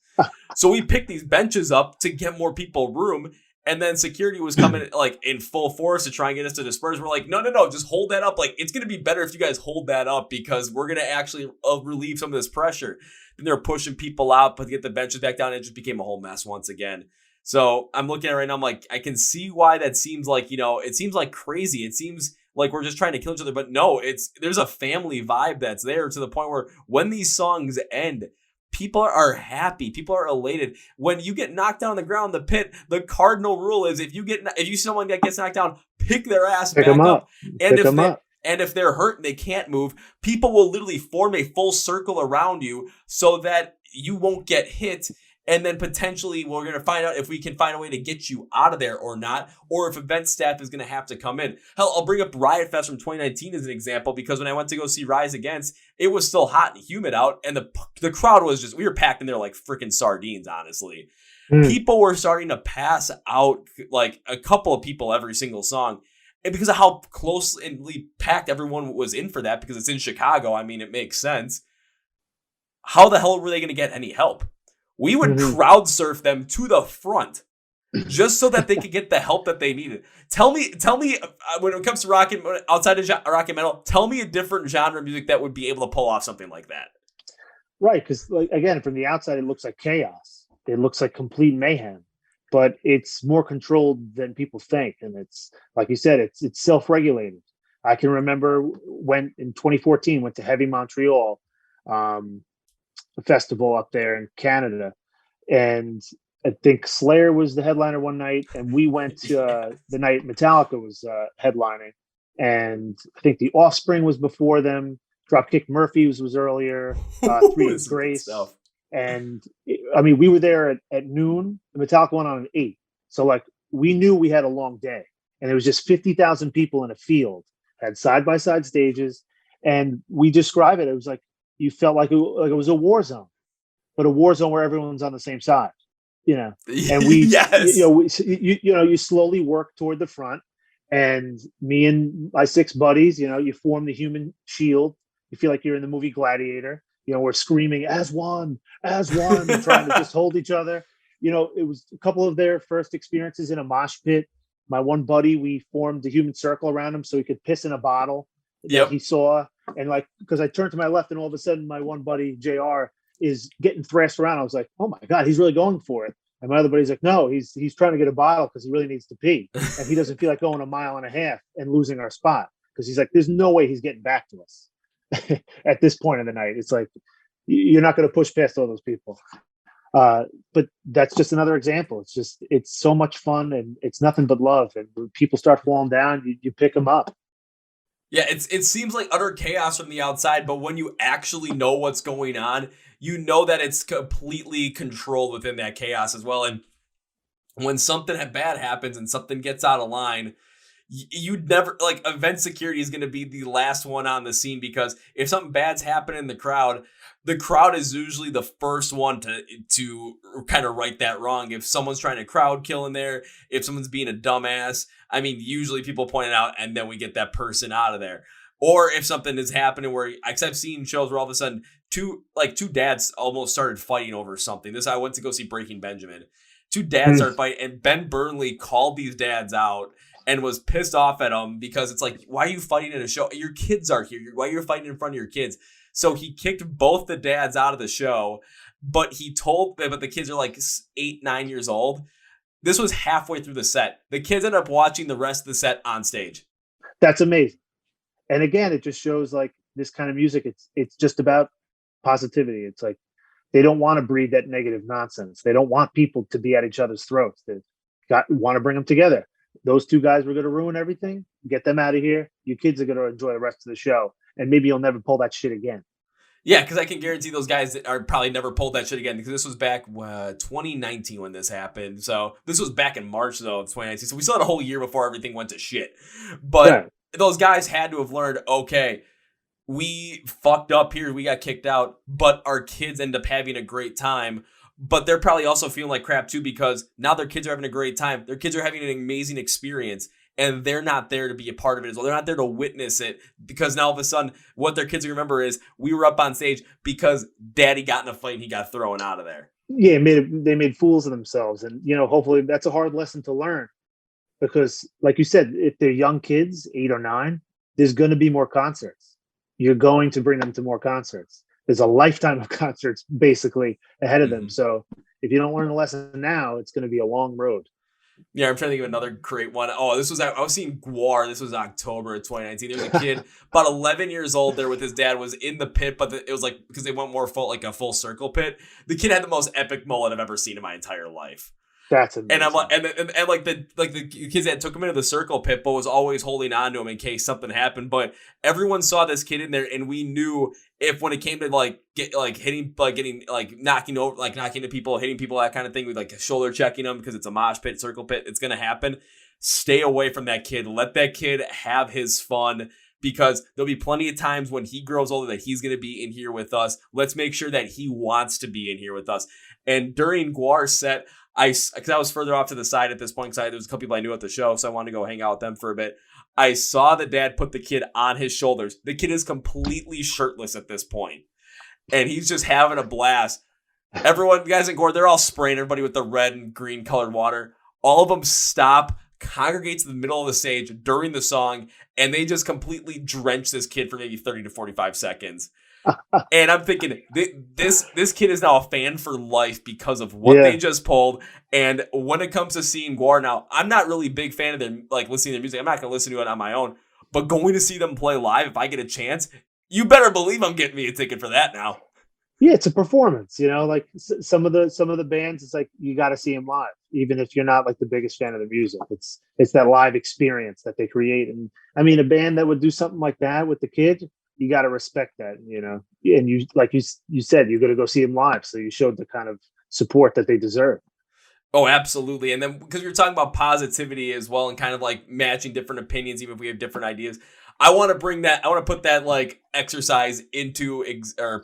So we picked these benches up to get more people room. And then security was coming like in full force to try and get us to disperse. We're like, no, just hold that up. Like, it's going to be better if you guys hold that up because we're going to actually relieve some of this pressure. Then they're pushing people out, but to get the benches back down, it just became a whole mess once again. So I'm looking at it right now. I'm like, I can see why that seems like, it seems like crazy. It seems like we're just trying to kill each other. But no, there's a family vibe that's there to the point where when these songs end, people are happy. People are elated. When you get knocked down on the ground, the pit, the cardinal rule is if you see someone that gets knocked down, pick their ass back up. And if they're hurt and they can't move, people will literally form a full circle around you so that you won't get hit. And then potentially we're going to find out if we can find a way to get you out of there or not, or if event staff is going to have to come in. Hell, I'll bring up Riot Fest from 2019 as an example, because when I went to go see Rise Against, it was still hot and humid out, and the crowd was we were packed in there like freaking sardines, honestly. People were starting to pass out, like a couple of people every single song. And because of how closely packed everyone was in for that, because it's in Chicago, I mean, it makes sense. How the hell were they going to get any help? We would crowd surf them to the front just so that they could get the help that they needed. Tell me, when it comes to rock and outside of rock and metal, tell me a different genre of music that would be able to pull off something like that. Right, because like again, from the outside, it looks like chaos. It looks like complete mayhem, but it's more controlled than people think, and it's like you said, it's self-regulated. I can remember when in 2014 went to Heavy Montreal. Festival up there in Canada, and I think Slayer was the headliner one night, and we went to the night Metallica was headlining, and I think the Offspring was before them. Dropkick Murphys was earlier. Three of Grace, and I mean we were there at noon. The Metallica went on at 8, so like we knew we had a long day, and it was just 50,000 people in a field, had side by side stages, and we describe it. It was like you felt like it was a war zone, but a war zone where everyone's on the same side, And we, yes. You slowly work toward the front, and me and my 6 buddies, you form the human shield. You feel like you're in the movie Gladiator. We're screaming as one, trying to just hold each other. It was a couple of their first experiences in a mosh pit. My one buddy, we formed the human circle around him so he could piss in a bottle that he saw. And like, because I turned to my left and all of a sudden my one buddy, JR, is getting thrashed around. I was like, oh my God, he's really going for it. And my other buddy's like, no, he's trying to get a bottle because he really needs to pee. And he doesn't feel like going 1.5 miles and losing our spot. Because he's like, there's no way he's getting back to us at this point of the night. It's like, you're not going to push past all those people. But that's just another example. It's so much fun, and it's nothing but love. And when people start falling down, you pick them up. Yeah, it seems like utter chaos from the outside, but when you actually know what's going on, you know that it's completely controlled within that chaos as well. And when something bad happens and something gets out of line, you'd never, like, event security is going to be the last one on the scene, because if something bad's happening in the crowd is usually the first one to kind of right that wrong. If someone's trying to crowd kill in there, if someone's being a dumbass, I mean, usually people point it out and then we get that person out of there. Or if something is happening where, I've seen shows where all of a sudden two dads almost started fighting over something. I went to go see Breaking Benjamin. 2 dads started fighting, and Ben Burnley called these dads out and was pissed off at them because it's like, why are you fighting at a show? Your kids are here. Why are you fighting in front of your kids? So he kicked both the dads out of the show, but the kids are like 8, 9 years old. This was halfway through the set. The kids ended up watching the rest of the set on stage. That's amazing. And again, it just shows like this kind of music. It's just about positivity. It's like, they don't want to breed that negative nonsense. They don't want people to be at each other's throats. They want to bring them together. Those 2 guys were going to ruin everything. Get them out of here. You kids are going to enjoy the rest of the show. And maybe you'll never pull that shit again. Yeah, because I can guarantee those guys are probably never pulled that shit again, because this was back 2019 when this happened. So this was back in March, though, of 2019. So we still had a whole year before everything went to shit. But those guys had to have learned, okay, we fucked up here. We got kicked out, but our kids end up having a great time. But they're probably also feeling like crap, too, because now their kids are having a great time. Their kids are having an amazing experience. and they're not there to be a part of it as well. They're not there to witness it, because now all of a sudden what their kids remember is we were up on stage because daddy got in a fight and he got thrown out of there. Yeah, they made fools of themselves. And, hopefully that's a hard lesson to learn, because like you said, if they're young kids, 8 or 9, there's going to be more concerts. You're going to bring them to more concerts. There's a lifetime of concerts basically ahead of them. So if you don't learn the lesson now, it's going to be a long road. Yeah, I'm trying to think of another great one. Oh, I was seeing Gwar. This was October of 2019. There was a kid about 11 years old there with his dad, was in the pit, but it was like, because they went more full, like a full circle pit. The kid had the most epic mullet I've ever seen in my entire life. That's amazing. And I'm like, and like the kids that took him into the circle pit, but was always holding on to him in case something happened. But everyone saw this kid in there, and we knew if when it came to knocking into people, hitting people, that kind of thing, with like shoulder checking them because it's a mosh pit, circle pit, it's gonna happen. Stay away from that kid. Let that kid have his fun, because there'll be plenty of times when he grows older that he's gonna be in here with us. Let's make sure that he wants to be in here with us. And during Guar's set, because I was further off to the side at this point, because there was a couple people I knew at the show, so I wanted to go hang out with them for a bit. I saw the dad put the kid on his shoulders. The kid is completely shirtless at this point, and he's just having a blast. Everyone, guys in Gord, they're all spraying everybody with the red and green colored water. All of them stop, congregate to the middle of the stage during the song, and they just completely drench this kid for maybe 30 to 45 seconds. And I'm thinking, this kid is now a fan for life because of what they just pulled. And when it comes to seeing Gwar now, I'm not really a big fan of them, like listening to their music. I'm not going to listen to it on my own. But going to see them play live, if I get a chance, you better believe I'm getting me a ticket for that now. Yeah, it's a performance. Like some of the bands, it's like you got to see them live, even if you're not like the biggest fan of the music. It's that live experience that they create. And I mean, a band that would do something like that with the kid, you got to respect that, and you, like you said, you're going to go see them live. So you showed the kind of support that they deserve. Oh, absolutely. And then because you're talking about positivity as well, and kind of like matching different opinions, even if we have different ideas, I want to put that like exercise into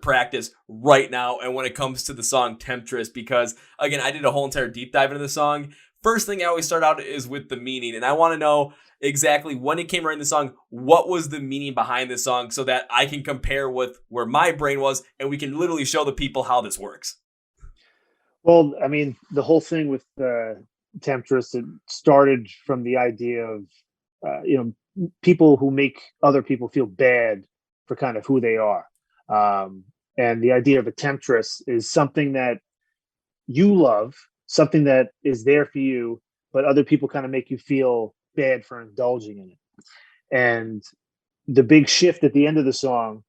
practice right now. And when it comes to the song Temptress, because again, I did a whole entire deep dive into the song. First thing I always start out is with the meaning. And I want to know exactly when it came right in the song, what was the meaning behind the song, so that I can compare with where my brain was, and we can literally show the people how this works. Well, I mean, the whole thing with Temptress, it started from the idea of, people who make other people feel bad for kind of who they are. And the idea of a temptress is something that you love, something that is there for you, but other people kind of make you feel bad for indulging in it. And the big shift at the end of the song,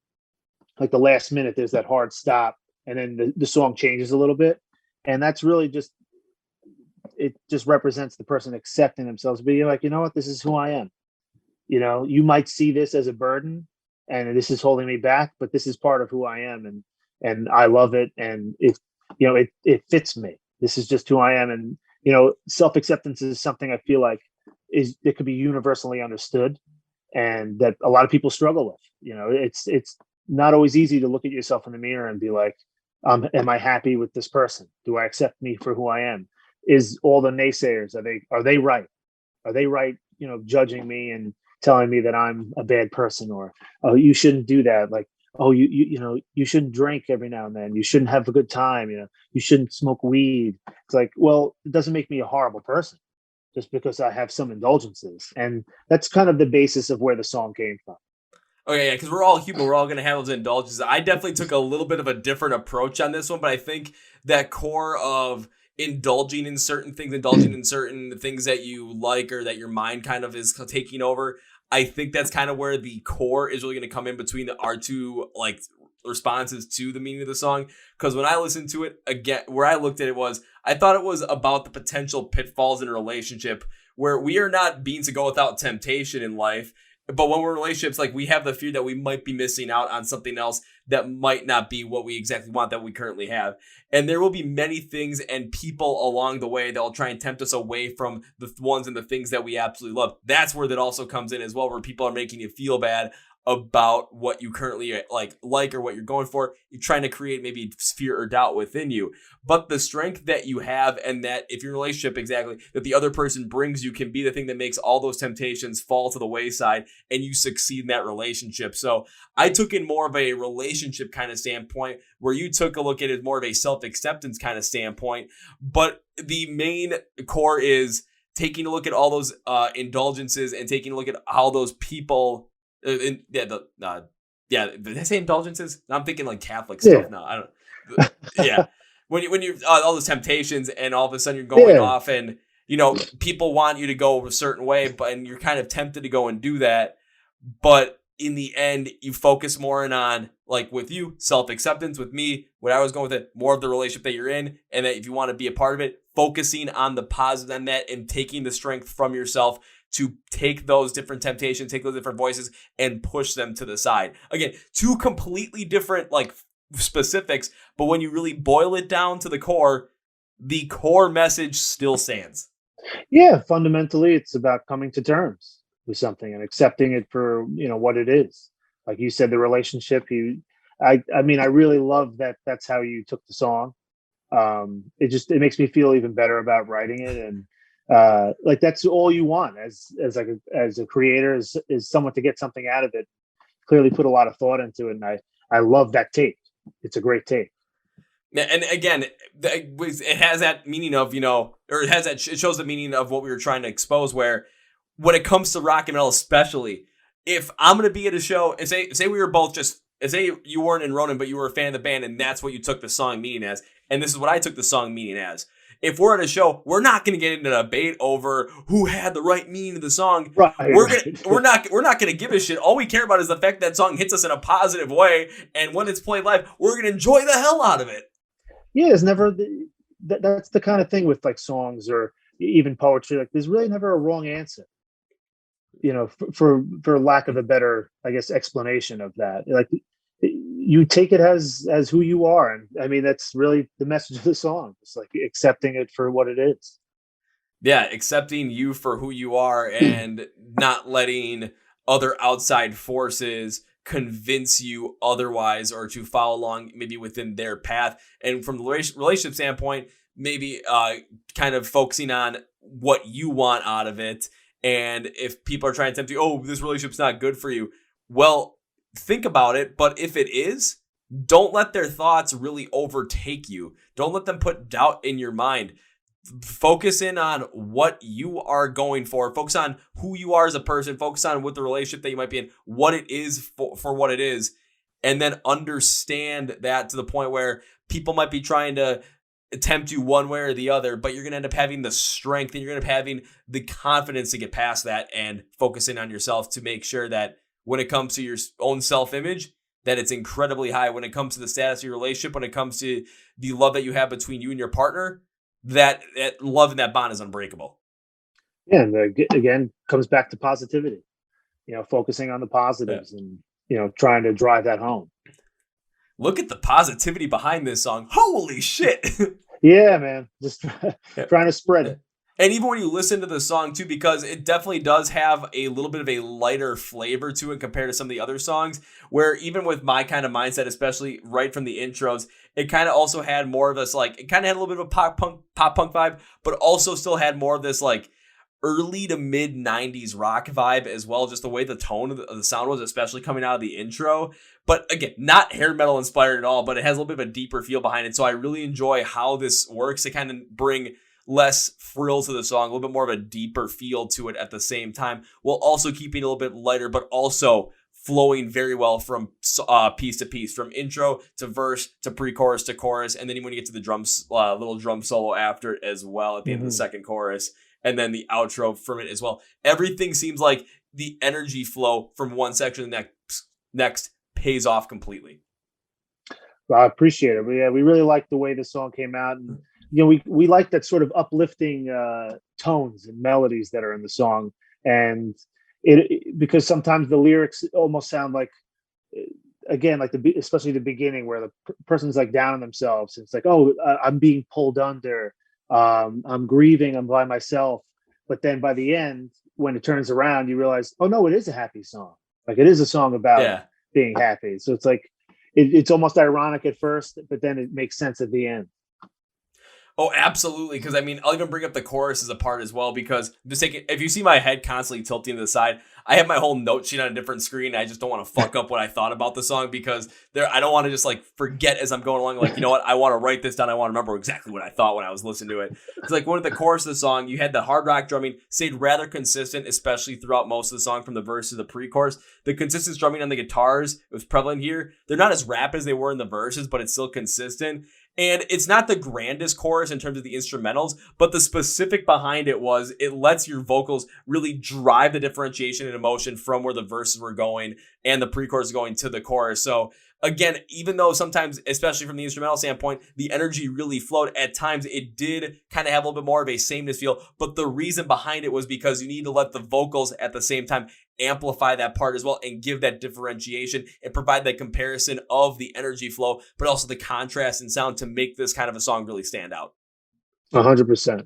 like the last minute, there's that hard stop, and then the song changes a little bit. And that's really it just represents the person accepting themselves, being like, you know what, this is who I am. You might see this as a burden and this is holding me back, but this is part of who I am, and I love it. And it fits me. This is just who I am. And, self-acceptance is something I feel like it could be universally understood, and that a lot of people struggle with. It's not always easy to look at yourself in the mirror and be like, am I happy with this person? Do I accept me for who I am? Is all the naysayers, are they right? Are they right, judging me and telling me that I'm a bad person, or, oh, you shouldn't do that. Like, oh, you shouldn't drink every now and then. You shouldn't have a good time. You shouldn't smoke weed. It's like, well, it doesn't make me a horrible person just because I have some indulgences. And that's kind of the basis of where the song came from. Okay, yeah, because we're all human. We're all going to have those indulgences. I definitely took a little bit of a different approach on this one, but I think that core of indulging in certain things that you like, or that your mind kind of is taking over, I think that's kind of where the core is really going to come in between our two like responses to the meaning of the song. Because when I listened to it again, where I looked at it was, I thought it was about the potential pitfalls in a relationship, where we are not being to go without temptation in life. But when we're in relationships, like, we have the fear that we might be missing out on something else that might not be what we exactly want that we currently have. And there will be many things and people along the way that will try and tempt us away from the ones and the things that we absolutely love. That's where that also comes in as well, where people are making you feel bad about what you currently like or what you're going for. You're trying to create maybe fear or doubt within you. But the strength that you have, and that if your relationship exactly that the other person brings you, can be the thing that makes all those temptations fall to the wayside and you succeed in that relationship. So I took in more of a relationship kind of standpoint, where you took a look at it more of a self-acceptance kind of standpoint. But the main core is taking a look at all those indulgences and taking a look at how those people did I say indulgences? I'm thinking like Catholic stuff now. I don't. Yeah, when you're all those temptations, and all of a sudden you're going off, and people want you to go a certain way, and you're kind of tempted to go and do that, but in the end, you focus more on, like with you, self-acceptance. With me, when I was going with it, more of the relationship that you're in, and that if you want to be a part of it, focusing on the positive on that and taking the strength from yourself to take those different temptations, take those different voices, and push them to the side. Again, two completely different specifics, but when you really boil it down to the core message still stands. Yeah, fundamentally, it's about coming to terms with something and accepting it for what it is. Like you said, the relationship. I really love that. That's how you took the song. It makes me feel even better about writing it, and that's all you want as a creator is someone to get something out of it. Clearly put a lot of thought into it, and I love that tape. It's a great tape. And again, it has that meaning of, or it shows the meaning of what we were trying to expose, where when it comes to rock and roll, especially, if I'm going to be at a show and say we were both say you weren't in Ronin, but you were a fan of the band, and that's what you took the song meaning as, and this is what I took the song meaning as. If we're at a show, we're not going to get into a debate over who had the right meaning of the song. Right. We're not going to give a shit. All we care about is the fact that song hits us in a positive way, and when it's played live, we're going to enjoy the hell out of it. Yeah, it's never that's the kind of thing with songs or even poetry. There's really never a wrong answer. For lack of a better, I guess, explanation of that. You take it as who you are, and I mean that's really the message of the song. It's accepting it for what it is. Yeah, accepting you for who you are, and not letting other outside forces convince you otherwise, or to follow along maybe within their path. And from the relationship standpoint, maybe kind of focusing on what you want out of it. And if people are trying to tempt you, this relationship's not good for you, well, think about it. But if it is, don't let their thoughts really overtake you. Don't let them put doubt in your mind. Focus in on what you are going for. Focus on who you are as a person. Focus on what the relationship that you might be in, what it is for what it is. And then understand that to the point where people might be trying to tempt you one way or the other, but you're going to end up having the strength, and you're going to end up having the confidence to get past that and focus in on yourself to make sure that when it comes to your own self-image, that it's incredibly high. When it comes to the status of your relationship, when it comes to the love that you have between you and your partner, that love and that bond is unbreakable. Yeah, and again, comes back to positivity. Focusing on the positives and trying to drive that home. Look at the positivity behind this song. Holy shit. Yeah, man. Just trying to spread it. And even when you listen to the song too, because it definitely does have a little bit of a lighter flavor to it compared to some of the other songs, where even with my kind of mindset, especially right from the intros, it kind of also had more of this, it kind of had a little bit of a pop punk vibe, but also still had more of this early to mid 90s rock vibe as well. Just the way the tone of the sound was, especially coming out of the intro. But again, not hair metal inspired at all, but it has a little bit of a deeper feel behind it. So I really enjoy how this works to kind of bring less frill to the song, a little bit more of a deeper feel to it at the same time, while also keeping it a little bit lighter, but also flowing very well from piece to piece, from intro to verse to pre-chorus to chorus. And then when you get to the drums, little drum solo after it as well at the end of the second chorus, and then the outro from it as well. Everything seems like the energy flow from one section to the next pays off completely. Well, I appreciate it. We really like the way the song came out, and we like that sort of uplifting tones and melodies that are in the song, and it because sometimes the lyrics almost sound like again, like especially the beginning where the person's like down on themselves. It's like, oh, I'm being pulled under. I'm grieving. I'm by myself. But then by the end, when it turns around, you realize, oh no, it is a happy song. Like it is a song about Yeah. being happy. So it's like it's almost ironic at first, but then it makes sense at the end. Oh, absolutely. Because I mean, I'll even bring up the chorus as a part as well. Because just if you see my head constantly tilting to the side, I have my whole note sheet on a different screen. I just don't want to fuck up what I thought about the song because I don't want to just like forget as I'm going along. Like, you know what? I want to write this down. I want to remember exactly what I thought when I was listening to it. It's like one of the chorus of the song, you had the hard rock drumming stayed rather consistent, especially throughout most of the song from the verse to the pre-chorus. The consistent drumming on the guitars, it was prevalent here. They're not as rapid as they were in the verses, but it's still consistent. And it's not the grandest chorus in terms of the instrumentals, but the specific behind it was it lets your vocals really drive the differentiation and emotion from where the verses were going and the pre-chorus going to the chorus. So again, even though sometimes, especially from the instrumental standpoint, the energy really flowed, at times it did kind of have a little bit more of a sameness feel. But the reason behind it was because you need to let the vocals at the same time amplify that part as well and give that differentiation and provide that comparison of the energy flow, but also the contrast and sound to make this kind of a song really stand out. 100%.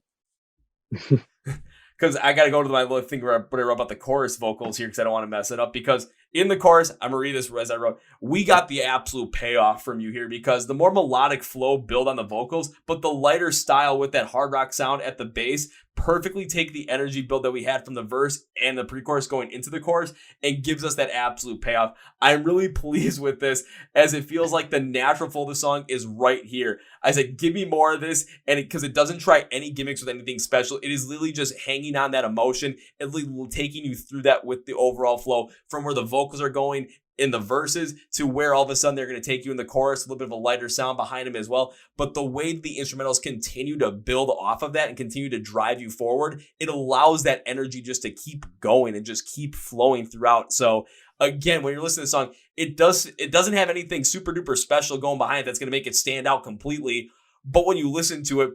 Because I got to go to my little thing where I wrote about the chorus vocals here because I don't want to mess it up. Because in the chorus, I'm going to read this as I wrote, we got the absolute payoff from you here because the more melodic flow build on the vocals, but the lighter style with that hard rock sound at the bass perfectly take the energy build that we had from the verse and the pre-chorus going into the chorus and gives us that absolute payoff. I'm really pleased with this as it feels like the natural flow of the song is right here. I said, give me more of this, and because it doesn't try any gimmicks with anything special, it is literally just hanging on that emotion and literally taking you through that with the overall flow from where the vocals are going in the verses to where all of a sudden they're going to take you in the chorus, a little bit of a lighter sound behind them as well. But the way the instrumentals continue to build off of that and continue to drive you forward, it allows that energy just to keep going and just keep flowing throughout. So again, when you're listening to the song, it doesn't have anything super duper special going behind it that's going to make it stand out completely. But when you listen to it,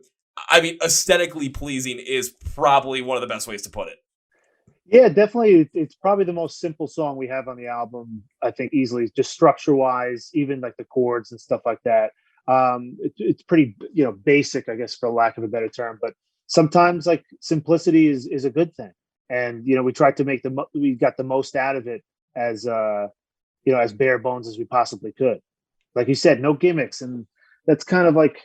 I mean, aesthetically pleasing is probably one of the best ways to put it. Yeah, definitely. It's probably the most simple song we have on the album, I think, easily, just structure wise, even like the chords and stuff like that. It's pretty, basic, I guess, for lack of a better term. But sometimes like simplicity is a good thing. And, we tried to make we got the most out of it as, as bare bones as we possibly could. Like you said, no gimmicks. And that's kind of like,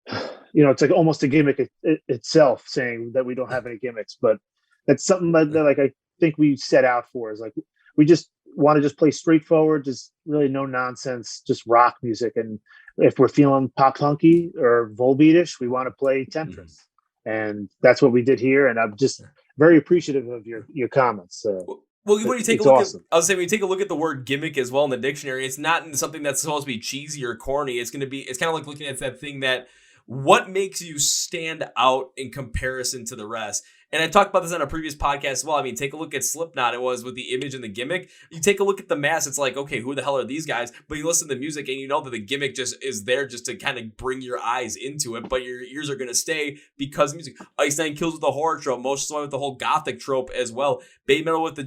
it's like almost a gimmick itself saying that we don't have any gimmicks, but that's something that like I think we set out for, is like we just want to just play straightforward, just really no nonsense, just rock music. And if we're feeling pop punky or Volbeatish, we want to play Temptress. And that's what we did here. And I'm just very appreciative of your comments. Well, when you take a look awesome. I was saying when you take a look at the word gimmick as well in the dictionary, it's not something that's supposed to be cheesy or corny. It's kind of like looking at that thing that what makes you stand out in comparison to the rest. And I talked about this on a previous podcast as well. I mean, take a look at Slipknot. It was with the image and the gimmick. You take a look at the mask. It's like, okay, who the hell are these guys? But you listen to the music and you know that the gimmick just is there just to kind of bring your eyes into it. But your ears are going to stay because of music. Ice Nine Kills with the horror trope. Motion Slide with the whole gothic trope as well. Bay Metal with the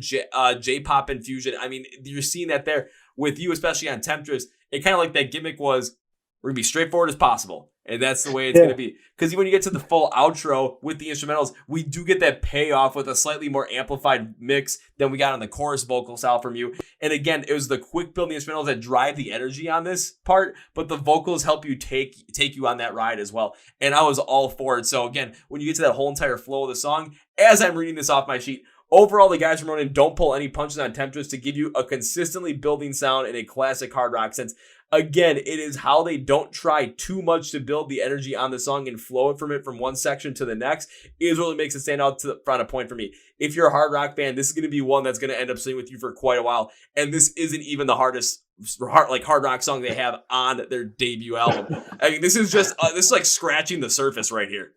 J-pop infusion. I mean, you're seeing that there with you, especially on Temptress. It kind of like that gimmick was, we're going to be straightforward as possible. And that's the way it's going to be. Because when you get to the full outro with the instrumentals, we do get that payoff with a slightly more amplified mix than we got on the chorus vocal style from you. And again, it was the quick build, the instrumentals that drive the energy on this part, but the vocals help you take you on that ride as well. And I was all for it. So again, when you get to that whole entire flow of the song, as I'm reading this off my sheet, overall, the guys from Ronin don't pull any punches on Temptress to give you a consistently building sound in a classic hard rock sense. Again, it is how they don't try too much to build the energy on the song and flow it from one section to the next is what makes it stand out to the front of point for me. If you're a hard rock fan, this is going to be one that's going to end up staying with you for quite a while. And this isn't even the hardest hard rock song they have on their debut album. I mean, this is just this is like scratching the surface right here.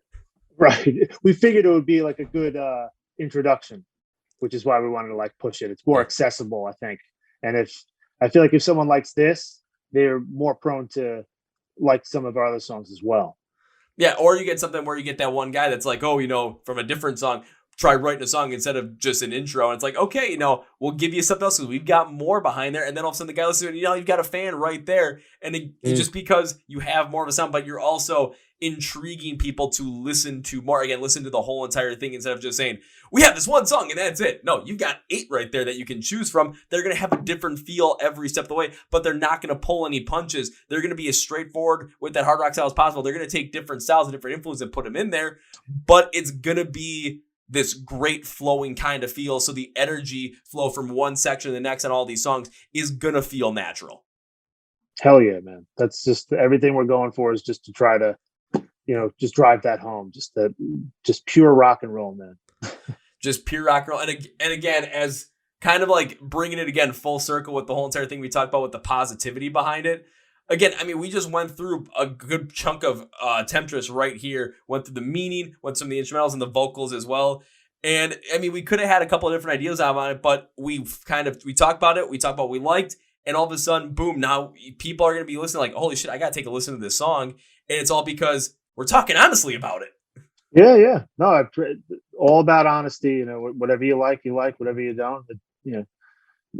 Right. We figured it would be like a good introduction, which is why we wanted to like push it. It's more accessible, I think. And I feel like if someone likes this, they're more prone to like some of our other songs as well. Yeah, or you get something where you get that one guy that's like, oh, from a different song, try writing a song instead of just an intro. And it's like, okay, we'll give you something else because we've got more behind there. And then all of a sudden the guy listens to it, you've got a fan right there. And it's just because you have more of a sound, but you're also intriguing people to listen to more. Again, listen to the whole entire thing instead of just saying, we have this one song and that's it. No, you've got 8 right there that you can choose from. They're going to have a different feel every step of the way, but they're not going to pull any punches. They're going to be as straightforward with that hard rock style as possible. They're going to take different styles and different influences and put them in there, but it's going to be this great flowing kind of feel. So the energy flow from one section to the next on all these songs is going to feel natural. Hell yeah, man. That's just everything we're going for, is just to try to, just drive that home. Just pure rock and roll, man. Just pure rock and roll. And again, as kind of like bringing it again full circle with the whole entire thing we talked about with the positivity behind it. Again, I mean, we just went through a good chunk of Temptress right here, went through the meaning, went through some of the instrumentals and the vocals as well. And I mean, we could have had a couple of different ideas on it, but we talked about it. We talked about what we liked. And all of a sudden, boom, now people are going to be listening like, holy shit, I got to take a listen to this song. And it's all because we're talking honestly about it. Yeah. No, all about honesty. Whatever you like, whatever you don't,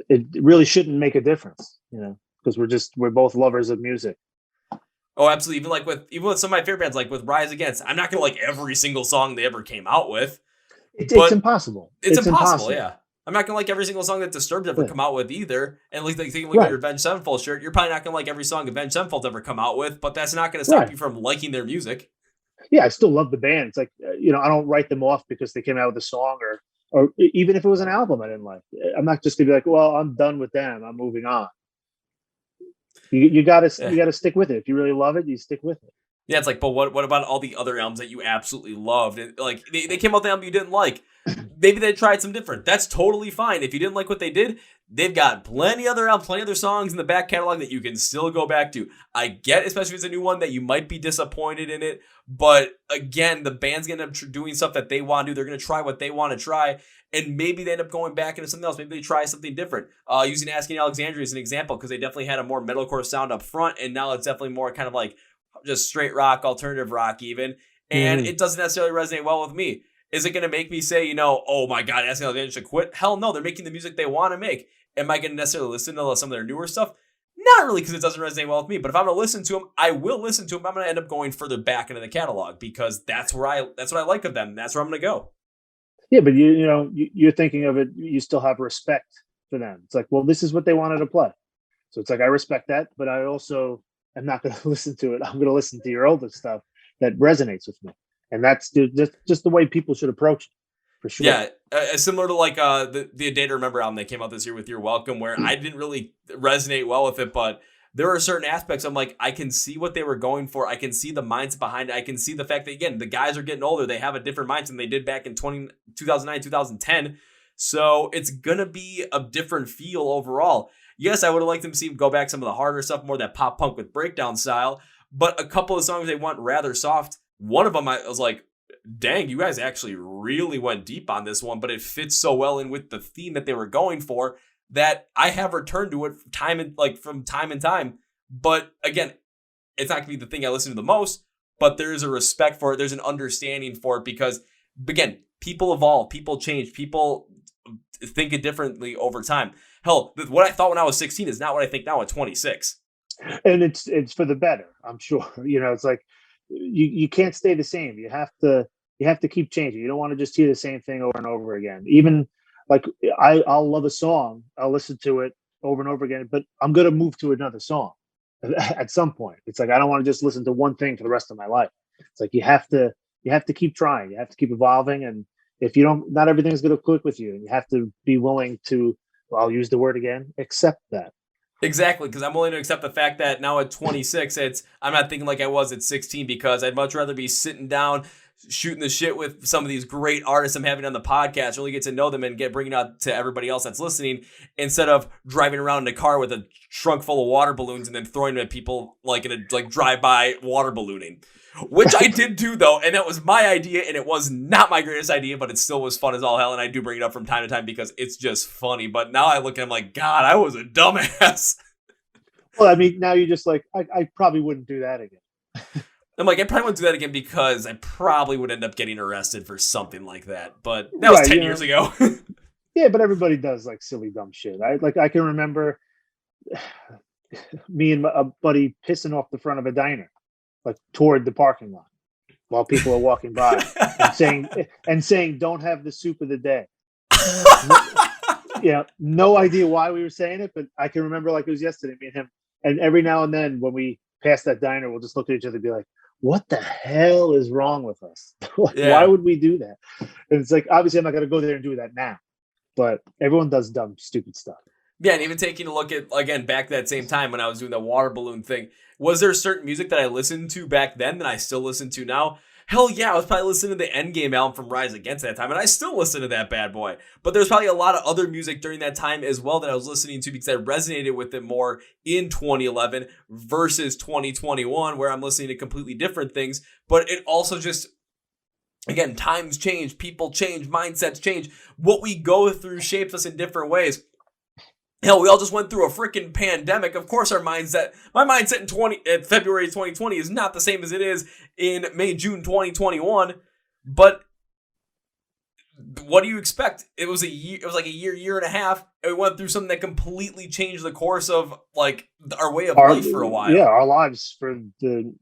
it really shouldn't make a difference, because we're both lovers of music. Oh, absolutely. Even with some of my favorite bands, like with Rise Against, I'm not going to like every single song they ever came out with. It's impossible. It's impossible. Yeah. I'm not going to like every single song that Disturbed ever come out with either. And like thinking with your Avenged Sevenfold shirt, you're probably not going to like every song Avenged Sevenfold ever come out with, but that's not going to stop you from liking their music. Yeah, I still love the band. It's like, I don't write them off because they came out with a song or even if it was an album I didn't like. I'm not just going to be like, well, I'm done with them, I'm moving on. You got to stick with it. If you really love it, you stick with it. Yeah, it's like, but what about all the other albums that you absolutely loved? And like they came out with the album you didn't like. Maybe they tried some different. That's totally fine. If you didn't like what they did, they've got plenty other songs in the back catalog that you can still go back to. I get, especially if it's a new one, that you might be disappointed in it. But again, the band's going to end up doing stuff that they want to do. They're going to try what they want to try. And maybe they end up going back into something else. Maybe they try something different. Using Asking Alexandria as an example, because they definitely had a more metalcore sound up front. And now it's definitely more kind of like just straight rock, alternative rock even. And it doesn't necessarily resonate well with me. Is it going to make me say, oh my God, Asking Alexandria should quit? Hell no, they're making the music they want to make. Am I going to necessarily listen to some of their newer stuff? Not really, because it doesn't resonate well with me. But if I'm going to listen to them, I will listen to them. I'm going to end up going further back into the catalog because that's what I like of them. That's where I'm going to go. Yeah, but you're thinking of it. You still have respect for them. It's like, well, this is what they wanted to play. So it's like, I respect that, but I also am not going to listen to it. I'm going to listen to your older stuff that resonates with me. And that's just the way people should approach it, for sure. Yeah, similar to like the A Day to Remember album that came out this year with You're Welcome, where I didn't really resonate well with it, but there are certain aspects I'm like, I can see what they were going for. I can see the mindset behind it. I can see the fact that, again, the guys are getting older. They have a different mindset than they did back in 2009, 2010. So it's going to be a different feel overall. Yes, I would have liked them to see them go back some of the harder stuff, more that pop punk with breakdown style, but a couple of songs they went rather soft. One of them, I was like, dang, you guys actually really went deep on this one, but it fits so well in with the theme that they were going for that I have returned to it from time and time. But again, it's not going to be the thing I listen to the most, but there is a respect for it. There's an understanding for it because, again, people evolve, people change, people think it differently over time. Hell, what I thought when I was 16 is not what I think now at 26. And it's for the better, I'm sure. It's like, you can't stay the same. You have to keep changing. You don't want to just hear the same thing over and over again. Even like I'll love a song, I'll listen to it over and over again, but I'm gonna move to another song at some point. It's like I don't want to just listen to one thing for the rest of my life. It's like you have to keep trying. You have to keep evolving, and if you don't, not everything's gonna click with you. And you have to be willing to. I'll use the word again. Accept that. Exactly, because I'm willing to accept the fact that now at 26, I'm not thinking like I was at 16 because I'd much rather be sitting down, shooting the shit with some of these great artists I'm having on the podcast, really get to know them and bringing out to everybody else that's listening, instead of driving around in a car with a trunk full of water balloons and then throwing them at people like in a drive-by water ballooning. Which I did do, though, and that was my idea, and it was not my greatest idea, but it still was fun as all hell, and I do bring it up from time to time because it's just funny. But now I look at him like, God, I was a dumbass. Well, I mean, now you're just like, I probably wouldn't do that again. I'm like, I probably wouldn't do that again because I probably would end up getting arrested for something like that. But that was Right, 10 years ago. yeah, but everybody does like silly dumb shit. I can remember me and a buddy pissing off the front of a diner, like toward the parking lot while people are walking by and saying don't have the soup of the day. Yeah, no idea why we were saying it, but I can remember like it was yesterday, me and him. And every now and then when we pass that diner, we'll just look at each other and be like, what the hell is wrong with us? Why Yeah. would we do that? And it's like, obviously, I'm not going to go there and do that now, but everyone does dumb, stupid stuff. Yeah, and even taking a look at, again, back that same time when I was doing the water balloon thing, was there certain music that I listened to back then that I still listen to now? Hell yeah, I was probably listening to the Endgame album from Rise Against that time, and I still listen to that bad boy. But there's probably a lot of other music during that time as well that I was listening to because I resonated with it more in 2011 versus 2021, where I'm listening to completely different things. But it also just, again, times change, people change, mindsets change. What we go through shapes us in different ways. Hell, we all just went through a freaking pandemic. Of course, my mindset in February 2020 is not the same as it is in May, June 2021. But what do you expect? It was like a year and a half, and we went through something that completely changed the course of like our way of life for a while. Yeah, our lives for the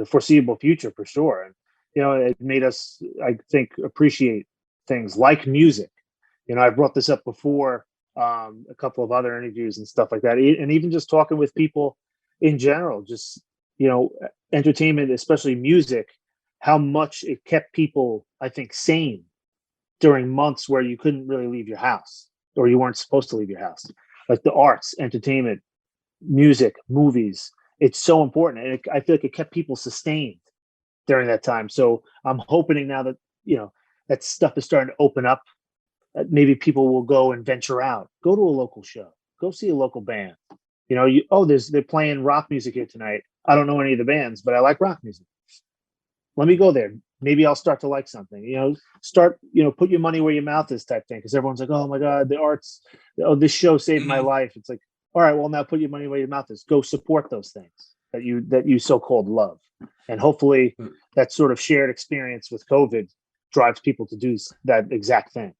foreseeable future for sure. And it made us, I think, appreciate things like music. I brought this up before, a couple of other interviews and stuff like that, and even just talking with people in general, just entertainment, especially music, how much it kept people, I think, sane during months where you couldn't really leave your house or you weren't supposed to leave your house. Like the arts, entertainment, music, movies, it's so important, and I feel like it kept people sustained during that time. So I'm hoping now that that stuff is starting to open up, maybe people will go and venture out, go to a local show, go see a local band. They're playing rock music here tonight. I don't know any of the bands, but I like rock music. Let me go there. Maybe I'll start to like something. Put your money where your mouth is type thing, because everyone's like, oh my god, the arts, this show saved my life. It's like, all right, well, now put your money where your mouth is. Go support those things that you so-called love, and hopefully that sort of shared experience with COVID drives people to do that exact thing.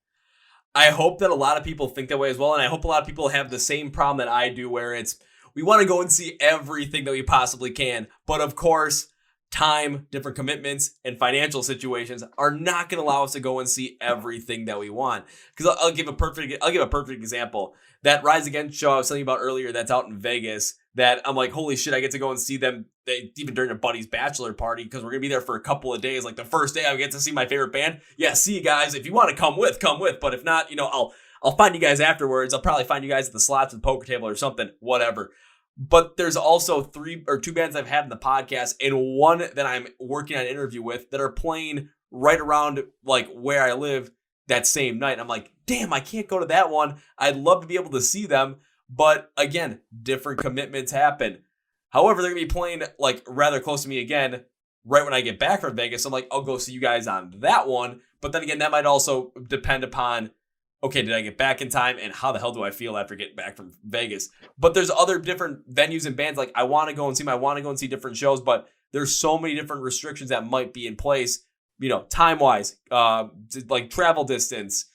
I hope that a lot of people think that way as well, and I hope a lot of people have the same problem that I do, where it's we want to go and see everything that we possibly can, but of course, time, different commitments, and financial situations are not going to allow us to go and see everything that we want. Because I'll give a perfect example. That Rise Against show I was telling you about earlier, that's out in Vegas. That I'm like, holy shit, I get to go and see them even during a buddy's bachelor party, because we're going to be there for a couple of days. Like the first day I get to see my favorite band. Yeah, see you guys. If you want to come with. But if not, I'll find you guys afterwards. I'll probably find you guys at the slots at the poker table or something, whatever. But there's also 3 or 2 bands I've had in the podcast, and one that I'm working on an interview with that are playing right around like where I live that same night. I'm like, damn, I can't go to that one. I'd love to be able to see them. But again, different commitments happen. However, they're going to be playing like rather close to me again right when I get back from Vegas. So I'm like, I'll go see you guys on that one. But then again, that might also depend upon, okay, did I get back in time? And how the hell do I feel after getting back from Vegas? But there's other different venues and bands. Like I want to go and see different shows, but there's so many different restrictions that might be in place, time-wise, like travel distance.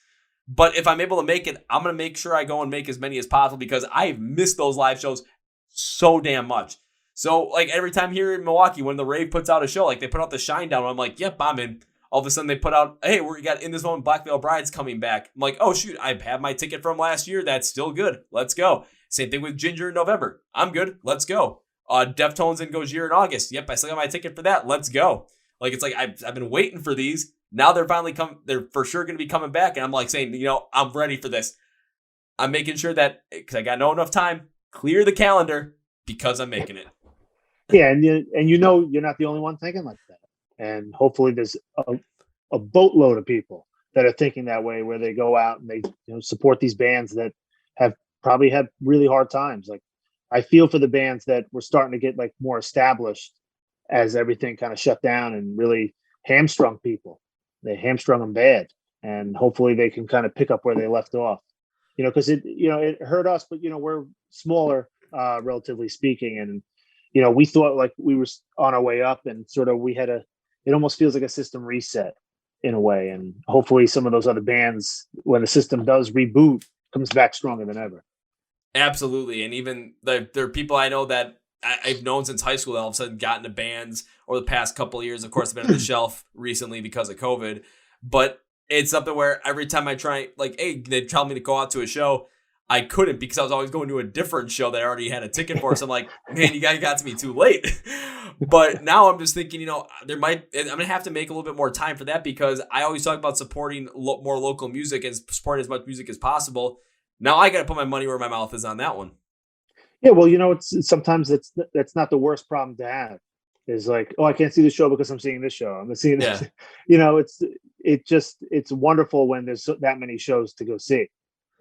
But if I'm able to make it, I'm going to make sure I go and make as many as possible, because I've missed those live shows so damn much. So like every time here in Milwaukee, when the Rave puts out a show, like they put out the Shinedown, I'm like, yep, I'm in. All of a sudden they put out, hey, we got In This Moment, Black Veil Bride's coming back. I'm like, oh shoot, I have my ticket from last year. That's still good. Let's go. Same thing with Ginger in November. I'm good. Let's go. Deftones and Gojira in August. Yep, I still got my ticket for that. Let's go. Like it's like I've been waiting for these. Now they're finally they're for sure going to be coming back. And I'm like saying, I'm ready for this. I'm making sure that, because I got no enough time, clear the calendar, because I'm making it. Yeah, and you're not the only one thinking like that. And hopefully there's a boatload of people that are thinking that way, where they go out and they support these bands that have probably had really hard times. Like I feel for the bands that were starting to get like more established as everything kind of shut down and really hamstrung people. They hamstrung them bad, and hopefully they can kind of pick up where they left off. Because it hurt us, but we're smaller, relatively speaking, and we thought like we were on our way up, and sort of it almost feels like a system reset in a way. And hopefully some of those other bands, when the system does reboot, comes back stronger than ever. Absolutely. And even there are people I know that I've known since high school that all of a sudden got into bands over the past couple of years. Of course, I've been on the shelf recently because of COVID, but it's something where every time I try, like, hey, they tell me to go out to a show, I couldn't because I was always going to a different show that I already had a ticket for. So I'm like, man, you guys got to me too late. But now I'm just thinking, I'm going to have to make a little bit more time for that, because I always talk about supporting more local music and supporting as much music as possible. Now I got to put my money where my mouth is on that one. Yeah, well, it's sometimes that's not the worst problem to have. Is like, oh, I can't see the show because I'm seeing this show. I'm seeing this. Yeah. It's wonderful when there's that many shows to go see,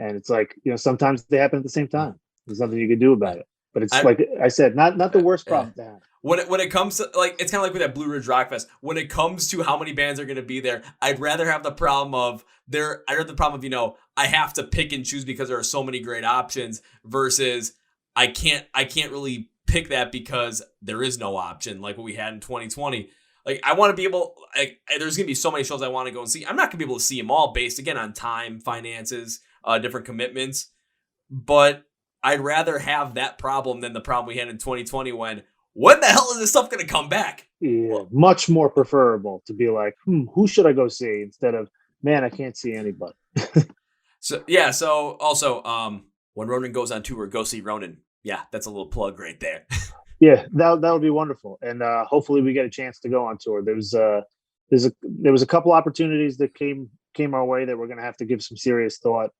and it's like, sometimes they happen at the same time. There's nothing you can do about it. But it's like I said, not the worst problem to have. When it comes to, like, it's kind of like with that Blue Ridge Rock Fest. When it comes to how many bands are going to be there, I'd rather have the problem of I have to pick and choose because there are so many great options, versus I can't really pick that because there is no option like what we had in 2020. Like, I want to be able, there's going to be so many shows I want to go and see. I'm not going to be able to see them all based, again, on time, finances, different commitments. But I'd rather have that problem than the problem we had in 2020 when the hell is this stuff going to come back? Yeah, much more preferable to be like, who should I go see, instead of, man, I can't see anybody. So also, when Ronin goes on tour, go see Ronin. Yeah, that's a little plug right there. Yeah, that would be wonderful, and hopefully we get a chance to go on tour. There was a couple opportunities that came our way that we're going to have to give some serious thought,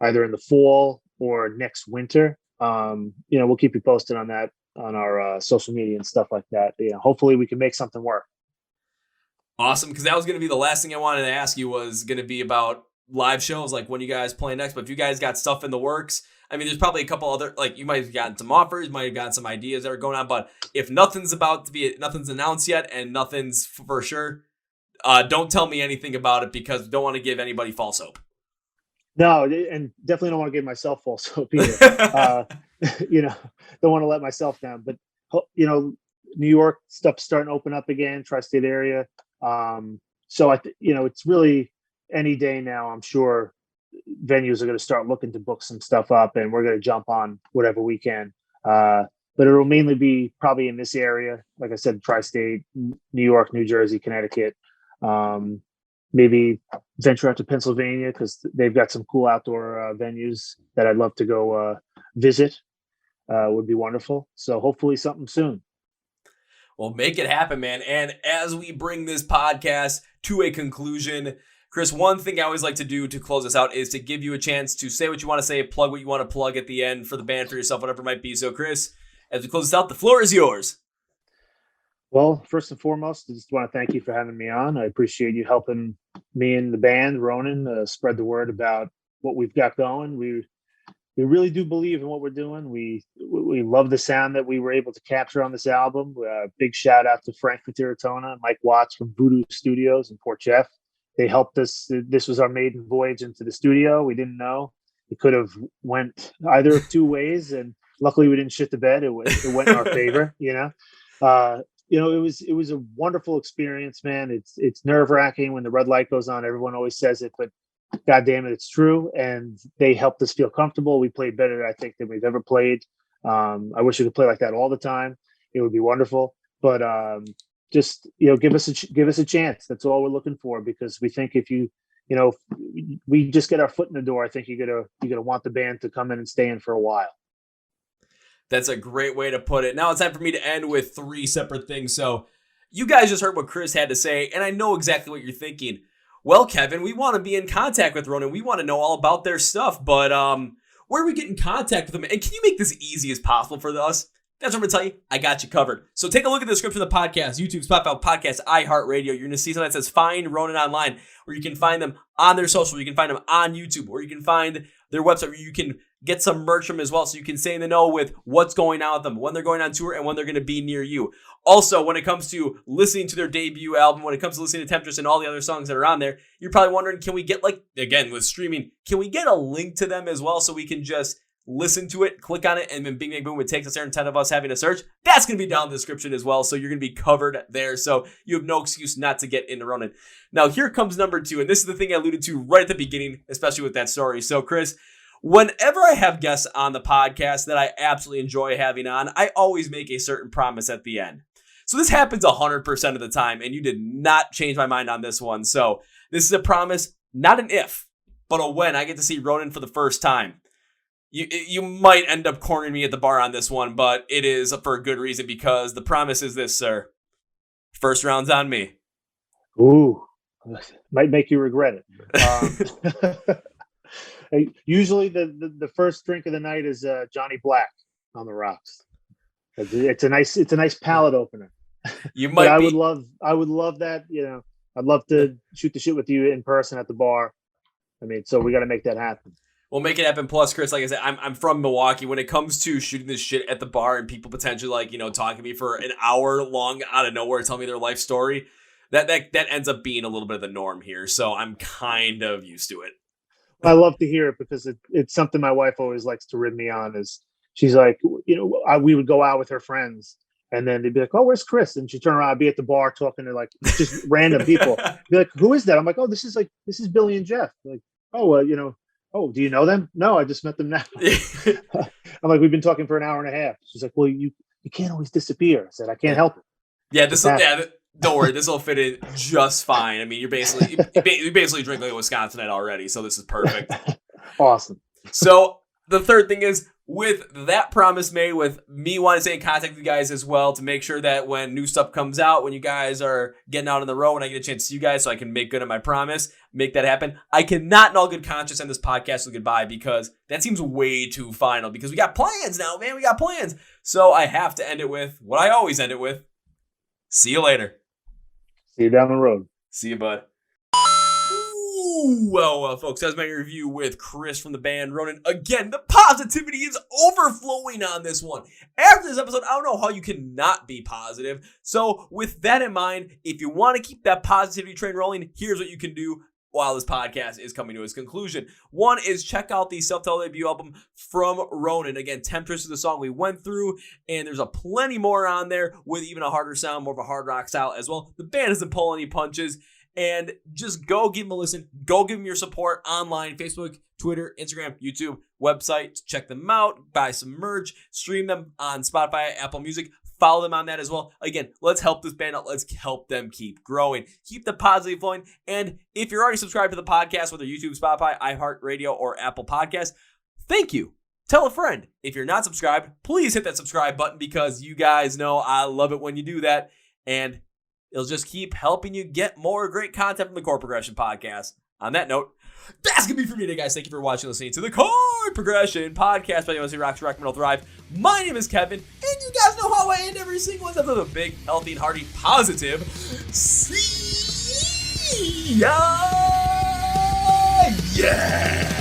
either in the fall or next winter. We'll keep you posted on that on our social media and stuff like that. Hopefully we can make something work. Awesome, because that was going to be the last thing I wanted to ask you, was going to be about live shows, like when you guys play next. But if you guys got stuff in the works, I mean, there's probably a couple other, like, you might have gotten some offers, might have gotten some ideas that are going on. But if nothing's announced yet and nothing's for sure, don't tell me anything about it, because don't want to give anybody false hope. No, and definitely don't want to give myself false hope either. Don't want to let myself down. But New York stuff's starting to open up again, tri-state area. So it's really any day now. I'm sure venues are going to start looking to book some stuff up, and we're going to jump on whatever we can. But it'll mainly be probably in this area, like I said, tri-state, New York, New Jersey, Connecticut. Maybe venture out to Pennsylvania, because they've got some cool outdoor venues that I'd love to go visit. Would be wonderful. So hopefully something soon. Well, make it happen, man. And as we bring this podcast to a conclusion, Chris, one thing I always like to do to close this out is to give you a chance to say what you want to say, plug what you want to plug at the end for the band, for yourself, whatever it might be. So, Chris, as we close this out, the floor is yours. Well, first and foremost, I just want to thank you for having me on. I appreciate you helping me and the band, Ronin, spread the word about what we've got going. We really do believe in what we're doing. We love the sound that we were able to capture on this album. Big shout out to Frank Fatiratona and Mike Watts from Voodoo Studios in Port Jeff. They helped us. This was our maiden voyage into the studio. We didn't know. It could have went either of two ways, and luckily we didn't shit the bed. It went in our favor. It was a wonderful experience, man. It's nerve-wracking when the red light goes on. Everyone always says it, but God damn it, it's true. And they helped us feel comfortable. We played better, I think, than we've ever played. I wish we could play like that all the time. It would be wonderful. But just give us a chance. That's all we're looking for, because we think if we just get our foot in the door, I think you're gonna want the band to come in and stay in for a while. That's a great way to put it. Now it's time for me to end with 3 separate things. So you guys just heard what Chris had to say, and I know exactly what you're thinking. Well, Kevin, we want to be in contact with Ronin. We want to know all about their stuff, but where do we get in contact with them? And can you make this easy as possible for us? That's what I'm going to tell you. I got you covered. So take a look at the description of the podcast, YouTube, Spotify, Podcast, iHeart Radio. You're going to see something that says Find Ronin Online, where you can find them on their social. You can find them on YouTube, or you can find their website, where you can get some merch from them as well, so you can stay in the know with what's going on with them, when they're going on tour, and when they're going to be near you. Also, when it comes to listening to their debut album, when it comes to listening to Temptress and all the other songs that are on there, you're probably wondering, can we get, again, with streaming, can we get a link to them as well, so we can just listen to it, click on it, and then bing, bang, boom, it takes us there instead of us having to search. That's going to be down in the description as well, so you're going to be covered there. So you have no excuse not to get into Ronin. Now, here comes number 2, and this is the thing I alluded to right at the beginning, especially with that story. So, Chris, whenever I have guests on the podcast that I absolutely enjoy having on, I always make a certain promise at the end. So this happens 100% of the time, and you did not change my mind on this one. So this is a promise, not an if, but a when I get to see Ronin for the first time. You might end up cornering me at the bar on this one, but it is for a good reason, because the promise is this, sir. First round's on me. Ooh, might make you regret it. Usually the first drink of the night is Johnny Black on the rocks. It's a nice palate opener. You might. I would love that. I'd love to shoot the shit with you in person at the bar. I mean, so we got to make that happen. We'll make it happen. Plus, Chris, like I said, I'm from Milwaukee. When it comes to shooting this shit at the bar and people potentially talking to me for an hour long out of nowhere, telling me their life story, that ends up being a little bit of the norm here. So I'm kind of used to it. I love to hear it because it's something my wife always likes to rib me on. Is she's like, we would go out with her friends, and then they'd be like, "Oh, where's Chris?" And she'd turn around, I'd be at the bar talking to like just random people. Be like, "Who is that?" I'm like, "Oh, this is Billy and Jeff." Like, "Oh, oh, do you know them?" "No, I just met them now." I'm like, "We've been talking for an hour and a half." She's like, "Well, you can't always disappear." I said, "I can't help it." Don't worry, this will fit in just fine. I mean, you basically drink like a Wisconsinite already, so this is perfect. Awesome. So the third thing is, with that promise made, with me wanting to stay in contact with you guys as well to make sure that when new stuff comes out, when you guys are getting out on the road, when I get a chance to see you guys so I can make good on my promise, make that happen. I cannot in all good conscience end this podcast with goodbye, because that seems way too final, because we got plans now, man. We got plans. So I have to end it with what I always end it with. See you later. See you down the road. See you, bud. Well, folks, that's my review with Chris from the band Ronin. Again, the positivity is overflowing on this one. After this episode, I don't know how you cannot be positive. So with that in mind, if you want to keep that positivity train rolling, here's what you can do while this podcast is coming to its conclusion. One is check out the self-titled debut album from Ronin. Again, Temptress is the song we went through, and there's a plenty more on there with even a harder sound, more of a hard rock style as well. The band doesn't pull any punches. And just go give them a listen. Go give them your support online, Facebook, Twitter, Instagram, YouTube, website. Check them out. Buy some merch. Stream them on Spotify, Apple Music. Follow them on that as well. Again, let's help this band out. Let's help them keep growing. Keep the positive flowing. And if you're already subscribed to the podcast, whether YouTube, Spotify, iHeart Radio, or Apple Podcasts, thank you. Tell a friend. If you're not subscribed, please hit that subscribe button, because you guys know I love it when you do that. And it'll just keep helping you get more great content from the Chord Progression podcast. On that note, that's going to be for me today, guys. Thank you for watching and listening to the Chord Progression podcast by the UNC Rocks, Rock, Metal, Thrive. My name is Kevin, and you guys know how I end every single one of them. A big, healthy, and hearty, positive. See ya! Yeah!